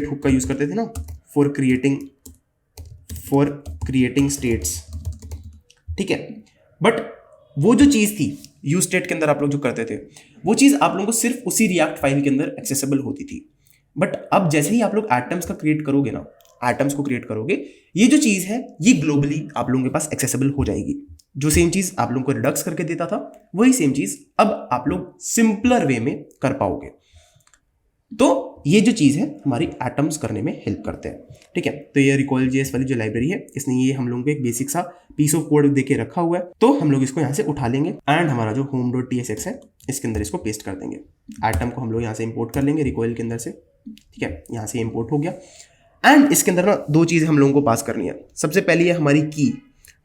A: हुक का यूज़ करते थे ना फॉर क्रिएटिंग स्टेट्स, ठीक है। बट वो जो चीज़ थी यूज स्टेट के अंदर आप लोग जो करते थे, वो चीज़ आप लोगों को सिर्फ उसी रिएक्ट फाइल के अंदर एक्सेसिबल होती थी। बट अब जैसे ही आप लोग एटम्स का क्रिएट करोगे ना, एटम्स को क्रिएट करोगे, ये जो चीज़ है ये ग्लोबली आप लोगों के पास एक्सेसिबल हो जाएगी। जो सेम चीज आप लोगों को रिडक्स करके देता था वही सेम चीज अब आप लोग सिंपलर वे में कर पाओगे। तो ये जो चीज़ है हमारी एटम्स करने में हेल्प करते हैं। ठीक है, तो ये recoil.js वाली जो लाइब्रेरी है इसने ये हम लोगों को एक बेसिक सा पीस ऑफ कोड देके रखा हुआ है। तो हम लोग इसको यहाँ से उठा लेंगे एंड हमारा जो home.tsx है इसके अंदर इसको पेस्ट कर देंगे। एटम को हम लोग यहाँ से इंपोर्ट कर लेंगे recoil के अंदर से। ठीक है, यहाँ से इंपोर्ट हो गया एंड इसके अंदर ना दो चीज़ें हम लोगों को पास करनी है। सबसे पहली है हमारी की।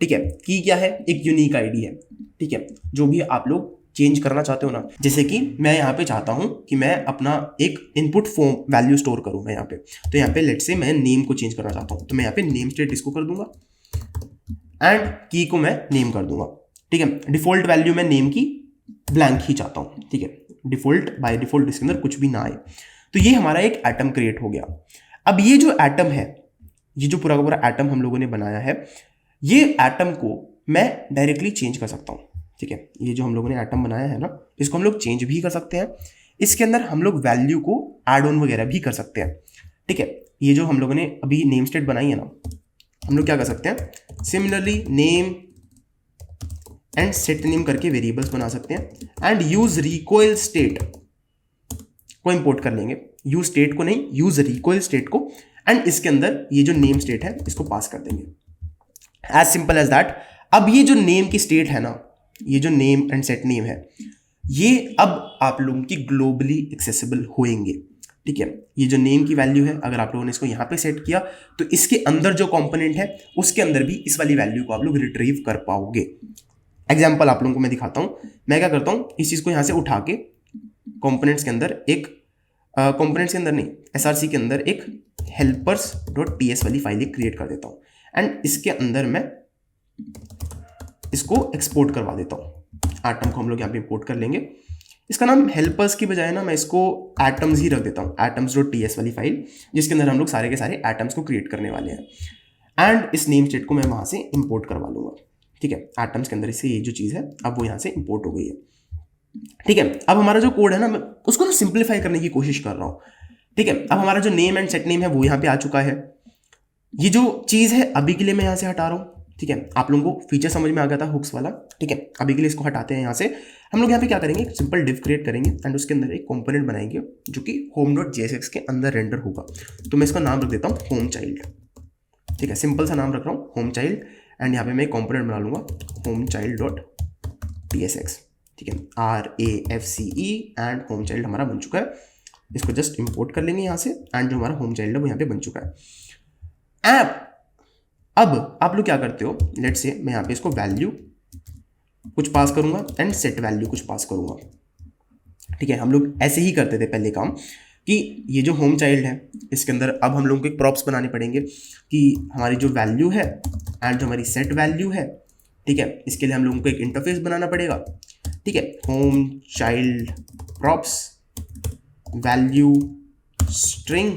A: ठीक है, की क्या है? एक यूनिक आईडी है। ठीक है, जो भी आप लोग चेंज करना चाहते हो ना, जैसे कि मैं यहाँ पे चाहता हूँ कि मैं अपना एक इनपुट फॉर्म वैल्यू स्टोर करूँ मैं यहाँ पे, तो यहाँ पे लेट से मैं नेम को चेंज करना चाहता हूँ, तो मैं यहाँ पे नेम स्टेट इसको कर दूंगा एंड की को मैं नेम कर दूंगा। ठीक है, डिफॉल्ट वैल्यू मैं नेम की ब्लैंक ही चाहता हूँ। ठीक है, डिफॉल्ट बाय डिफॉल्ट इसके अंदर कुछ भी ना आए। तो ये हमारा एक एटम क्रिएट हो गया। अब ये जो एटम है, ये जो पूरा का पूरा एटम हम लोगों ने बनाया है, ये एटम को मैं डायरेक्टली चेंज कर सकता हूँ। ठीक है, ये जो हम लोगों ने एटम बनाया है ना, इसको हम लोग चेंज भी कर सकते हैं। इसके अंदर हम लोग वैल्यू को ऐड ऑन वगैरह भी कर सकते हैं। ठीक है, ये जो हम लोगों ने अभी नेम स्टेट बनाई है ना, हम लोग क्या कर सकते हैं, similarly name and set name करके वेरिएबल्स बना सकते हैं एंड यूज रिकॉइल स्टेट को इंपोर्ट कर लेंगे। यूज स्टेट को नहीं, यूज रिकॉइल स्टेट को, एंड इसके अंदर ये जो नेम स्टेट है इसको पास कर देंगे। As simple as that. अब ये जो नेम की स्टेट है ना, ये जो नेम एंड सेट नेम है, ये अब आप लोगों की ग्लोबली एक्सेसिबल होएंगे। ठीक है, ये जो नेम की वैल्यू है, अगर आप लोगों ने इसको यहाँ पे सेट किया तो इसके अंदर जो कंपोनेंट है उसके अंदर भी इस वाली वैल्यू को आप लोग रिट्रीव कर पाओगे। एग्जाम्पल आप लोगों को मैं दिखाता हूँ। मैं क्या करता हूँ, इस चीज़ को यहाँ से उठा के कंपोनेंट्स के अंदर एक कंपोनेंट्स के अंदर नहीं, एसआरसी के अंदर एक helpers.ts वाली फाइल क्रिएट कर देता हूँ एंड इसके अंदर मैं इसको एक्सपोर्ट करवा देता हूँ। एटम को हम लोग यहाँ पे इंपोर्ट कर लेंगे। इसका नाम हेल्पर्स की बजाय ना मैं इसको एटम्स ही रख देता हूँ, atoms.ts वाली फाइल, जिसके अंदर हम लोग सारे के सारे एटम्स को क्रिएट करने वाले हैं एंड इस नेम स्टेट को मैं वहाँ से इंपोर्ट करवा लूँगा। ठीक है, एटम्स के अंदर इससे ये जो चीज़ है अब वो यहाँ से इंपोर्ट हो गई है। ठीक है, अब हमारा जो कोड है ना, मैं उसको ना सिंप्लीफाई करने की कोशिश कर रहा हूँ। ठीक है, अब हमारा जो नेम एंड सेट नेम है वो यहाँ पे आ चुका है। ये जो चीज़ है अभी के लिए मैं यहाँ से हटा रहा हूँ। ठीक है, आप लोगों को फीचर समझ में आ गया था हुक्स वाला। ठीक है, अभी के लिए इसको हटाते हैं यहाँ से। हम लोग यहाँ पे क्या करेंगे, सिंपल डिव क्रिएट करेंगे एंड उसके अंदर एक कंपोनेंट बनाएंगे जो कि home.jsx के अंदर रेंडर होगा। तो मैं इसका नाम रख देता हूँ होम चाइल्ड। ठीक है, सिंपल सा नाम रख रहा हूँ होम चाइल्ड एंड यहाँ पे मैं एक कंपोनेंट बना लूँगा homechild.tsx। ठीक है, RAFCE एंड होम चाइल्ड हमारा बन चुका है। इसको जस्ट इंपोर्ट कर लेंगे यहाँ से एंड जो हमारा होम चाइल्ड है वो यहाँ पे बन चुका है। अब आप लोग क्या करते हो, लेट से मैं यहाँ पे इसको वैल्यू कुछ पास करूंगा एंड सेट वैल्यू कुछ पास करूंगा। ठीक है, हम लोग ऐसे ही करते थे पहले काम कि ये जो होम चाइल्ड है इसके अंदर अब हम लोगों को एक प्रॉप्स बनाने पड़ेंगे कि हमारी जो वैल्यू है एंड जो हमारी सेट वैल्यू है, ठीक है, इसके लिए हम लोगों को एक इंटरफेस बनाना पड़ेगा। ठीक है, home child props value string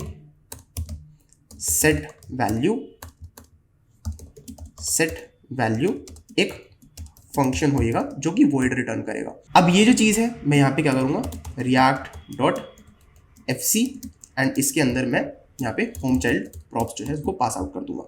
A: set value एक फंक्शन होएगा जो कि void रिटर्न करेगा। अब ये जो चीज़ है मैं यहाँ पे क्या करूँगा, react.fc एंड इसके अंदर मैं यहाँ पे होम चाइल्ड प्रॉप्स जो है उसको पास आउट कर दूंगा,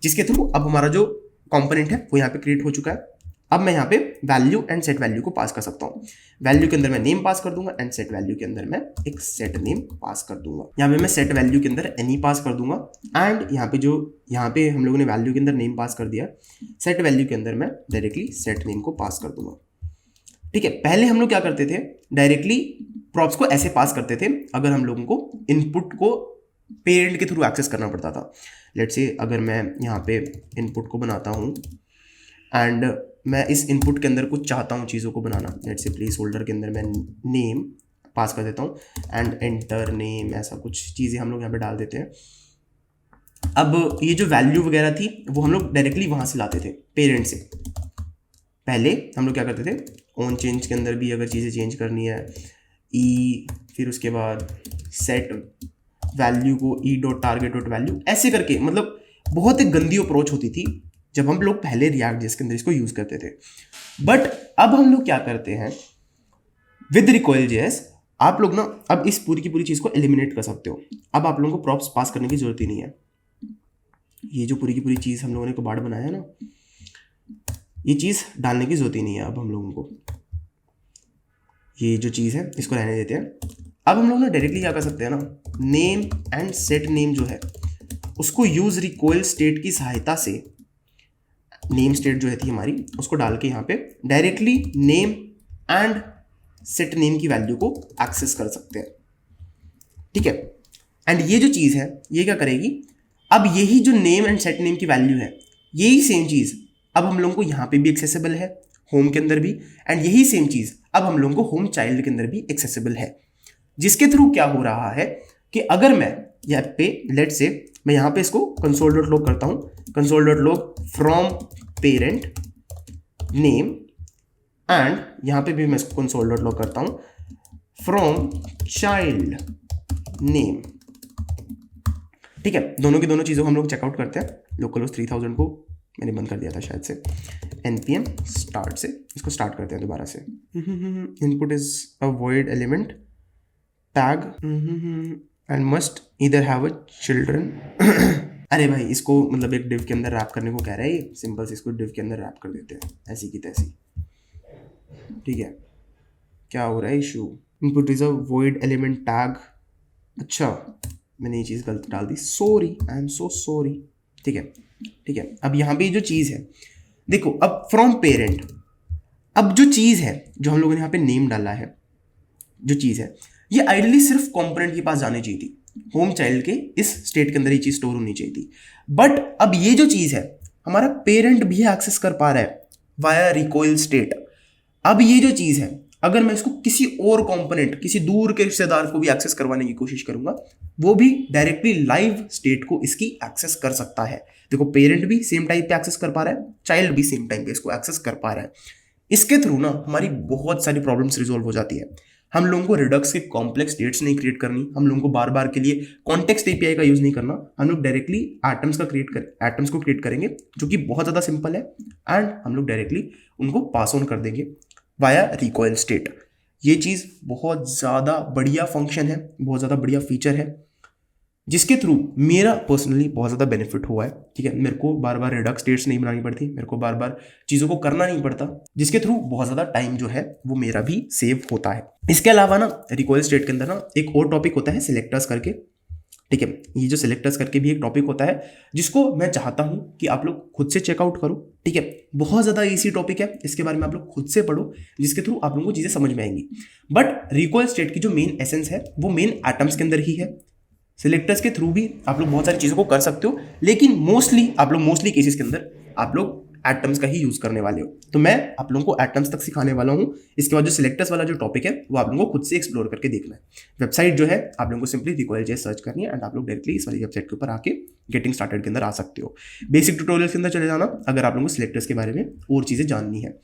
A: जिसके थ्रू अब हमारा जो कंपोनेंट है वो यहाँ पे क्रिएट हो चुका है। अब मैं यहाँ पे वैल्यू एंड सेट वैल्यू को पास कर सकता हूँ। वैल्यू के अंदर मैं नेम पास कर दूंगा एंड सेट वैल्यू के अंदर मैं एक सेट नेम पास कर दूंगा। यहाँ पे मैं सेट वैल्यू के अंदर एनी पास कर दूंगा एंड यहाँ पे हम लोगों ने वैल्यू के अंदर नेम पास कर दिया, सेट वैल्यू के अंदर मैं डायरेक्टली सेट नेम को पास कर दूंगा। ठीक है, पहले हम लोग क्या करते थे, डायरेक्टली प्रॉप्स को ऐसे पास करते थे अगर हम लोगों को इनपुट को पेरेंट के थ्रू एक्सेस करना पड़ता था। लेट्स से अगर मैं यहाँ पे इनपुट को बनाता हूँ एंड मैं इस इनपुट के अंदर कुछ चाहता हूँ चीज़ों को बनाना, लेट्स से प्लेस होल्डर के अंदर मैं नेम पास कर देता हूँ एंड एंटर नेम, ऐसा कुछ चीज़ें हम लोग यहाँ पे डाल देते हैं। अब ये जो वैल्यू वगैरह थी वो हम लोग डायरेक्टली वहाँ से लाते थे पेरेंट से। पहले हम लोग क्या करते थे, ऑन चेंज के अंदर भी अगर चीज़ें चेंज करनी है फिर उसके बाद सेट वैल्यू को e.target.value ऐसे करके, मतलब बहुत एक गंदी अप्रोच होती थी जब हम लोग पहले React.js के अंदर इसको यूज़ करते थे। बट अब हम लोग क्या करते हैं विद recoil.js, आप लोग ना अब इस पूरी की पूरी चीज़ को एलिमिनेट कर सकते हो। अब आप लोगों को प्रॉप्स पास करने की जरूरत ही नहीं है। ये जो पूरी की पूरी चीज़ हम लोगों ने कबाड़ बनाया है ना, ये चीज़ डालने की जरूरत ही नहीं है अब हम लोगों को, ये जो चीज़ है इसको रहने देते हैं। अब हम लोग ना डायरेक्टली क्या कर सकते हैं ना, नेम एंड सेट नेम जो है उसको यूज रिकॉइल स्टेट की सहायता से, नेम स्टेट जो है थी हमारी, उसको डाल के यहाँ पे directly name and set name की वैल्यू को एक्सेस कर सकते हैं। ठीक है, एंड ये जो चीज़ है ये क्या करेगी, अब यही जो नेम एंड सेट नेम की वैल्यू है, यही सेम चीज़ अब हम लोगों को यहाँ पे भी एक्सेसिबल है, होम के अंदर भी, एंड यही सेम चीज़ अब हम लोगों को होम चाइल्ड के अंदर भी एक्सेसिबल है। जिसके थ्रू क्या हो रहा है कि अगर मैं यहाँ पे लेट से मैं यहाँ पे इसको console.log करता हूँ, console.log from parent name, and यहाँ पे भी मैं इसको console.log करता हूँ फ्रॉम चाइल्ड नेम। ठीक है, दोनों की दोनों चीज़ों को हम लोग चेकआउट करते हैं। लोकल 3000 को मैंने बंद कर दिया था शायद से, npm स्टार्ट से इसको स्टार्ट करते हैं दोबारा से। Input is a void element tag and must either have a children. अरे भाई इसको मतलब एक डिव के अंदर रैप करने को कह रहा है ये, सिंपल से इसको डिव के अंदर रैप कर देते हैं ऐसी की तैसी। ठीक है, क्या हो रहा है issue, input is a void element tag. अच्छा मैंने ये चीज़ गलत डाल दी, sorry, I am so sorry. ठीक है ठीक है, अब यहाँ पे जो चीज़ है देखो, अब फ्रॉम पेरेंट, अब जो चीज़ है जो हम लोगों ने यहाँ पे नेम डाला है, जो चीज़ है ये आइडियली सिर्फ कंपोनेंट के पास जानी चाहिए थी, होम चाइल्ड के इस स्टेट के अंदर ये चीज़ स्टोर होनी चाहिए थी। बट अब ये जो चीज़ है हमारा पेरेंट भी एक्सेस कर पा रहा है वाया रिकॉइल स्टेट। अब ये जो चीज़ है अगर मैं इसको किसी और कंपोनेंट, किसी दूर के रिश्तेदार को भी एक्सेस करवाने की कोशिश करूंगा, वो भी डायरेक्टली लाइव स्टेट को इसकी एक्सेस कर सकता है। देखो पेरेंट भी सेम टाइम पे एक्सेस कर पा रहा है, चाइल्ड भी सेम टाइम पे इसको एक्सेस कर पा रहा है। इसके थ्रू ना हमारी बहुत सारी प्रॉब्लम्स रिजॉल्व हो जाती है। हम लोगों को रिडक्स के कॉम्प्लेक्स स्टेट्स नहीं क्रिएट करनी, हम लोगों को बार बार के लिए कॉन्टेक्स्ट एपीआई का यूज नहीं करना, हम लोग डायरेक्टली एटम्स को क्रिएट करेंगे जो कि बहुत ज़्यादा सिंपल है, एंड हम लोग डायरेक्टली उनको पास ऑन कर देंगे वाया रिकॉइल स्टेट। ये चीज़ बहुत ज़्यादा बढ़िया फंक्शन है, बहुत ज़्यादा बढ़िया फीचर है, जिसके थ्रू मेरा पर्सनली बहुत ज़्यादा बेनिफिट हुआ है। ठीक है, मेरे को बार बार रिडक्स स्टेट्स नहीं बनानी पड़ती, मेरे को बार बार चीज़ों को करना नहीं पड़ता, जिसके थ्रू बहुत ज़्यादा टाइम जो है वो मेरा भी सेव होता है। इसके अलावा ना रिकॉइल स्टेट के अंदर ना एक और टॉपिक होता है सिलेक्टर्स करके। ठीक है, ये जो सिलेक्टर्स करके भी एक टॉपिक होता है जिसको मैं चाहता हूँ कि आप लोग खुद से चेकआउट करो। ठीक है, बहुत ज़्यादा इजी टॉपिक है, इसके बारे में आप लोग खुद से पढ़ो, जिसके थ्रू आप लोगों को चीज़ें समझ में आएंगी। बट रिकॉइल स्टेट की जो मेन एसेंस है वो मेन एटम्स के अंदर ही है। सिलेक्टर्स के थ्रू भी आप लोग बहुत सारी चीज़ों को कर सकते हो, लेकिन मोस्टली केसेस के अंदर आप लोग एटम्स का ही यूज़ करने वाले हो। तो मैं आप लोगों को एटम्स तक सिखाने वाला हूँ। इसके बाद जो सिलेक्टर्स वाला जो टॉपिक है वो आप लोगों को खुद से एक्सप्लोर करके देखना है। वेबसाइट जो है आप लोगों को सिंपली रिकॉइल.js सर्च करनी है, एंड आप लोग डायरेक्टली इस वाली वेबसाइट के ऊपर आके गेटिंग स्टार्टेड के अंदर आ सकते हो। बेसिक ट्यूटोरियल्स के अंदर चले जाना अगर आप लोगों को सिलेक्टर्स के बारे में और चीज़ें जाननी है।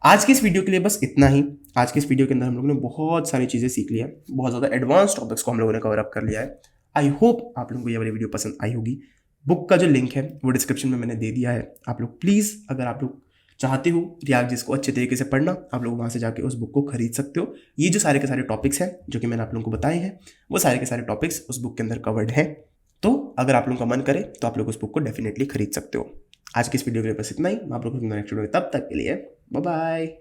A: आज के इस वीडियो के लिए बस इतना ही। आज के इस वीडियो के अंदर हम लोगों ने बहुत सारी चीज़ें सीख लिया, बहुत ज़्यादा एडवांस टॉपिक्स को हम लोगों ने कवर अप कर लिया है। आई होप आप लोगों को ये वाली वीडियो पसंद आई होगी। बुक का जो लिंक है वो डिस्क्रिप्शन में मैंने दे दिया है। आप लोग प्लीज़, अगर आप लोग चाहते हो रिएक्ट.js को अच्छे तरीके से पढ़ना, आप लोग वहाँ से जाके उस बुक को खरीद सकते हो। ये जो सारे के सारे टॉपिक्स हैं जो कि मैंने आप लोगों को बताए हैं, वो सारे के सारे टॉपिक्स उस बुक के अंदर कवर्ड हैं। तो अगर आप लोगों का मन करे तो आप लोग उस बुक को डेफिनेटली खरीद सकते हो। आज की इस वीडियो के लिए बस इतना ही। मैं आप लोगों को नेक्स्ट वीडियो में, तब तक के लिए बाय बाय।